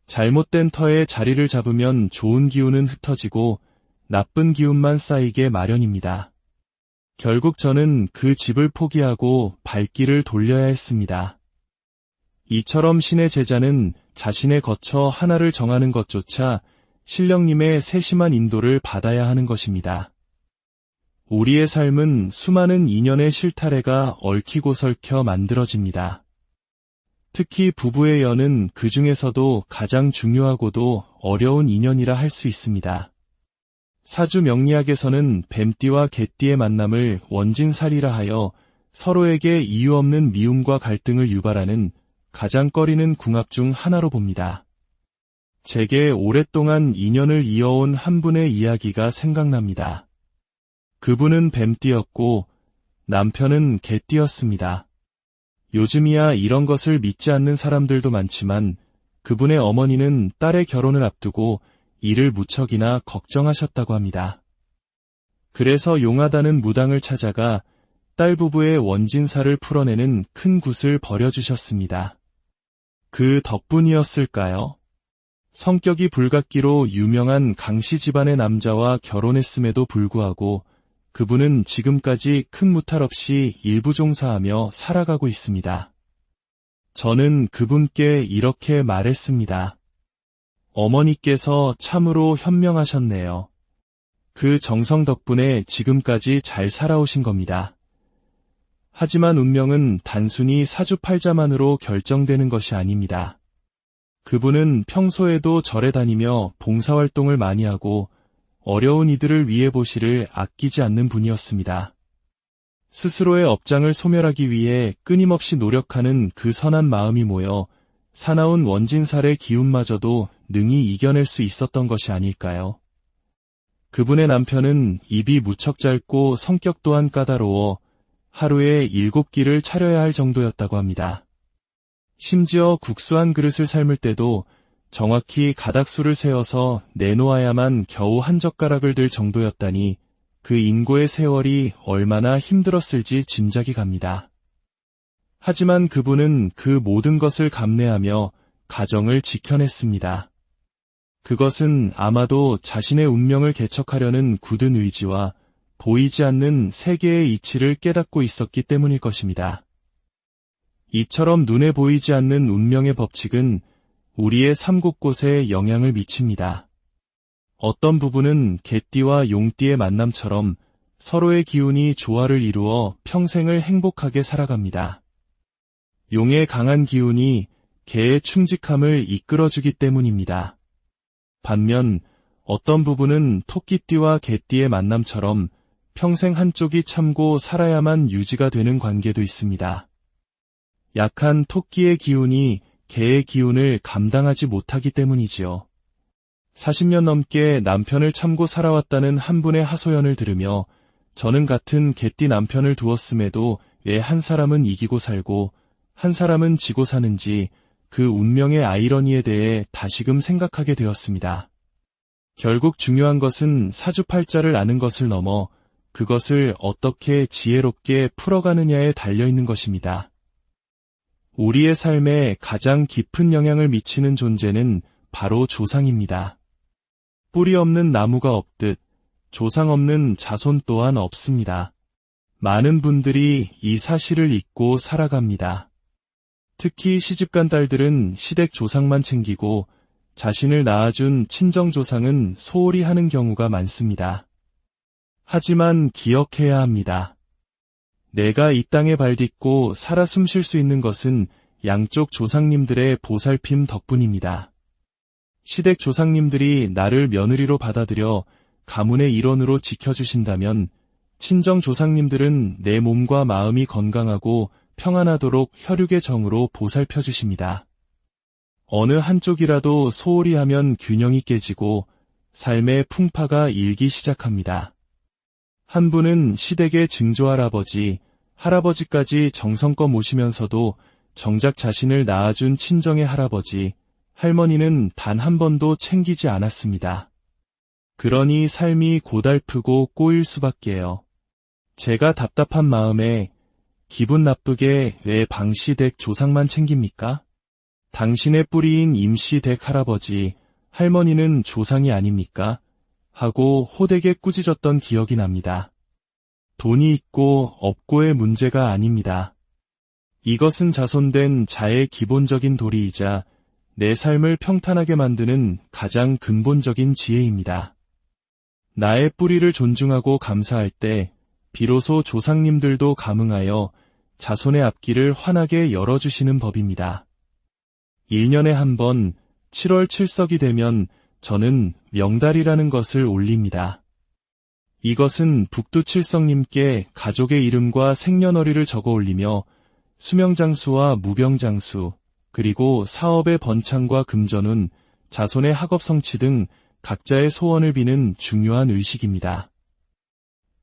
A: 잘못된 터에 자리를 잡으면 좋은 기운은 흩어지고 나쁜 기운만 쌓이게 마련입니다. 결국 저는 그 집을 포기하고 발길을 돌려야 했습니다. 이처럼 신의 제자는 자신의 거처 하나를 정하는 것조차 신령님의 세심한 인도를 받아야 하는 것입니다. 우리의 삶은 수많은 인연의 실타래가 얽히고 설켜 만들어집니다. 특히 부부의 연은 그 중에서도 가장 중요하고도 어려운 인연이라 할 수 있습니다. 사주 명리학에서는 뱀띠와 개띠의 만남을 원진살이라 하여 서로에게 이유 없는 미움과 갈등을 유발하는 가장 꺼리는 궁합 중 하나로 봅니다. 제게 오랫동안 인연을 이어온 한 분의 이야기가 생각납니다. 그분은 뱀띠였고 남편은 개띠였습니다. 요즘이야 이런 것을 믿지 않는 사람들도 많지만 그분의 어머니는 딸의 결혼을 앞두고 이를 무척이나 걱정하셨다고 합니다. 그래서 용하다는 무당을 찾아가 딸 부부의 원진살을 풀어내는 큰 굿을 벌여주셨습니다. 그 덕분이었을까요? 성격이 불같기로 유명한 강씨 집안의 남자와 결혼했음에도 불구하고 그분은 지금까지 큰 무탈 없이 일부 종사하며 살아가고 있습니다. 저는 그분께 이렇게 말했습니다. 어머니께서 참으로 현명하셨네요. 그 정성 덕분에 지금까지 잘 살아오신 겁니다. 하지만 운명은 단순히 사주팔자만으로 결정되는 것이 아닙니다. 그분은 평소에도 절에 다니며 봉사활동을 많이 하고 어려운 이들을 위해 보시를 아끼지 않는 분이었습니다. 스스로의 업장을 소멸하기 위해 끊임없이 노력하는 그 선한 마음이 모여 사나운 원진살의 기운마저도 능히 이겨낼 수 있었던 것이 아닐까요? 그분의 남편은 입이 무척 짧고 성격 또한 까다로워 하루에 7끼를 차려야 할 정도였다고 합니다. 심지어 국수 한 그릇을 삶을 때도 정확히 가닥수를 세어서 내놓아야만 겨우 한 젓가락을 들 정도였다니 그 인고의 세월이 얼마나 힘들었을지 짐작이 갑니다. 하지만 그분은 그 모든 것을 감내하며 가정을 지켜냈습니다. 그것은 아마도 자신의 운명을 개척하려는 굳은 의지와 보이지 않는 세계의 이치를 깨닫고 있었기 때문일 것입니다. 이처럼 눈에 보이지 않는 운명의 법칙은 우리의 삶 곳곳에 영향을 미칩니다. 어떤 부분은 개띠와 용띠의 만남처럼 서로의 기운이 조화를 이루어 평생을 행복하게 살아갑니다. 용의 강한 기운이 개의 충직함을 이끌어주기 때문입니다. 반면 어떤 부분은 토끼띠와 개띠의 만남처럼 평생 한쪽이 참고 살아야만 유지가 되는 관계도 있습니다. 약한 토끼의 기운이 개의 기운을 감당하지 못하기 때문이지요. 40년 넘게 남편을 참고 살아왔다는 한 분의 하소연을 들으며 저는 같은 개띠 남편을 두었음에도 왜 한 사람은 이기고 살고 한 사람은 지고 사는지 그 운명의 아이러니에 대해 다시금 생각하게 되었습니다. 결국 중요한 것은 사주팔자를 아는 것을 넘어 그것을 어떻게 지혜롭게 풀어가느냐에 달려있는 것입니다. 우리의 삶에 가장 깊은 영향을 미치는 존재는 바로 조상입니다. 뿌리 없는 나무가 없듯 조상 없는 자손 또한 없습니다. 많은 분들이 이 사실을 잊고 살아갑니다. 특히 시집간 딸들은 시댁 조상만 챙기고 자신을 낳아준 친정조상은 소홀히 하는 경우가 많습니다. 하지만 기억해야 합니다. 내가 이 땅에 발 딛고 살아 숨 쉴 수 있는 것은 양쪽 조상님들의 보살핌 덕분입니다. 시댁 조상님들이 나를 며느리로 받아들여 가문의 일원으로 지켜주신다면 친정 조상님들은 내 몸과 마음이 건강하고 평안하도록 혈육의 정으로 보살펴 주십니다. 어느 한쪽이라도 소홀히 하면 균형이 깨지고 삶의 풍파가 일기 시작합니다. 한 분은 시댁의 증조할아버지, 할아버지까지 정성껏 모시면서도 정작 자신을 낳아준 친정의 할아버지, 할머니는 단 한 번도 챙기지 않았습니다. 그러니 삶이 고달프고 꼬일 수밖에요. 제가 답답한 마음에 기분 나쁘게 왜 방시댁 조상만 챙깁니까? 당신의 뿌리인 임시댁 할아버지, 할머니는 조상이 아닙니까? 하고 호되게 꾸짖었던 기억이 납니다. 돈이 있고 없고의 문제가 아닙니다. 이것은 자손된 자의 기본적인 도리이자 내 삶을 평탄하게 만드는 가장 근본적인 지혜입니다. 나의 뿌리를 존중하고 감사할 때 비로소 조상님들도 감응하여 자손의 앞길을 환하게 열어주시는 법입니다. 1년에 한 번 7월 7석이 되면 저는 명달이라는 것을 올립니다. 이것은 북두칠성님께 가족의 이름과 생년월일을 적어 올리며 수명장수와 무병장수, 그리고 사업의 번창과 금전운, 자손의 학업성취 등 각자의 소원을 비는 중요한 의식입니다.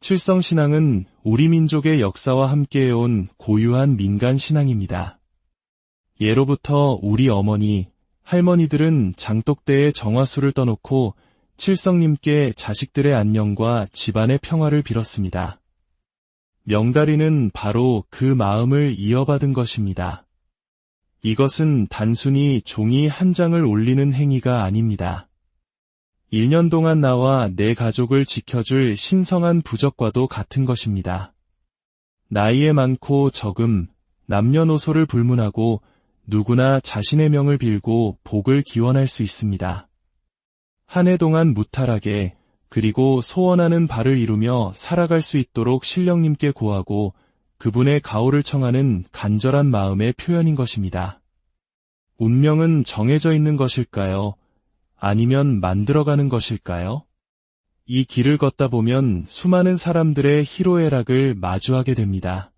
A: 칠성신앙은 우리 민족의 역사와 함께해온 고유한 민간신앙입니다. 예로부터 우리 어머니, 할머니들은 장독대에 정화수를 떠놓고 칠성님께 자식들의 안녕과 집안의 평화를 빌었습니다. 명다리는 바로 그 마음을 이어받은 것입니다. 이것은 단순히 종이 한 장을 올리는 행위가 아닙니다. 1년 동안 나와 내 가족을 지켜줄 신성한 부적과도 같은 것입니다. 나이에 많고 적음, 남녀노소를 불문하고 누구나 자신의 명을 빌고 복을 기원할 수 있습니다. 한 해 동안 무탈하게 그리고 소원하는 바를 이루며 살아갈 수 있도록 신령님께 고하고 그분의 가호를 청하는 간절한 마음의 표현인 것입니다. 운명은 정해져 있는 것일까요? 아니면 만들어가는 것일까요? 이 길을 걷다 보면 수많은 사람들의 희로애락을 마주하게 됩니다.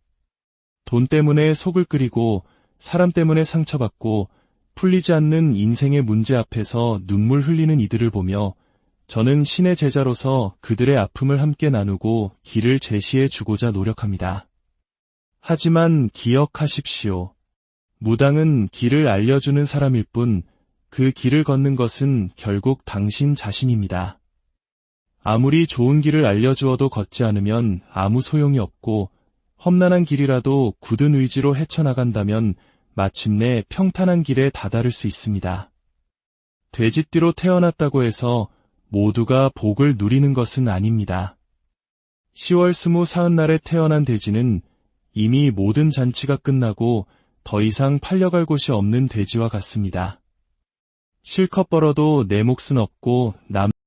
A: 돈 때문에 속을 끓이고 사람 때문에 상처받고 풀리지 않는 인생의 문제 앞에서 눈물 흘리는 이들을 보며 저는 신의 제자로서 그들의 아픔을 함께 나누고 길을 제시해 주고자 노력합니다. 하지만 기억하십시오. 무당은 길을 알려주는 사람일 뿐 그 길을 걷는 것은 결국 당신 자신입니다. 아무리 좋은 길을 알려주어도 걷지 않으면 아무 소용이 없고 험난한 길이라도 굳은 의지로 헤쳐나간다면 마침내 평탄한 길에 다다를 수 있습니다. 돼지띠로 태어났다고 해서 모두가 복을 누리는 것은 아닙니다. 10월 24날에 태어난 돼지는 이미 모든 잔치가 끝나고 더 이상 팔려갈 곳이 없는 돼지와 같습니다. 실컷 벌어도 내 몫은 없고 남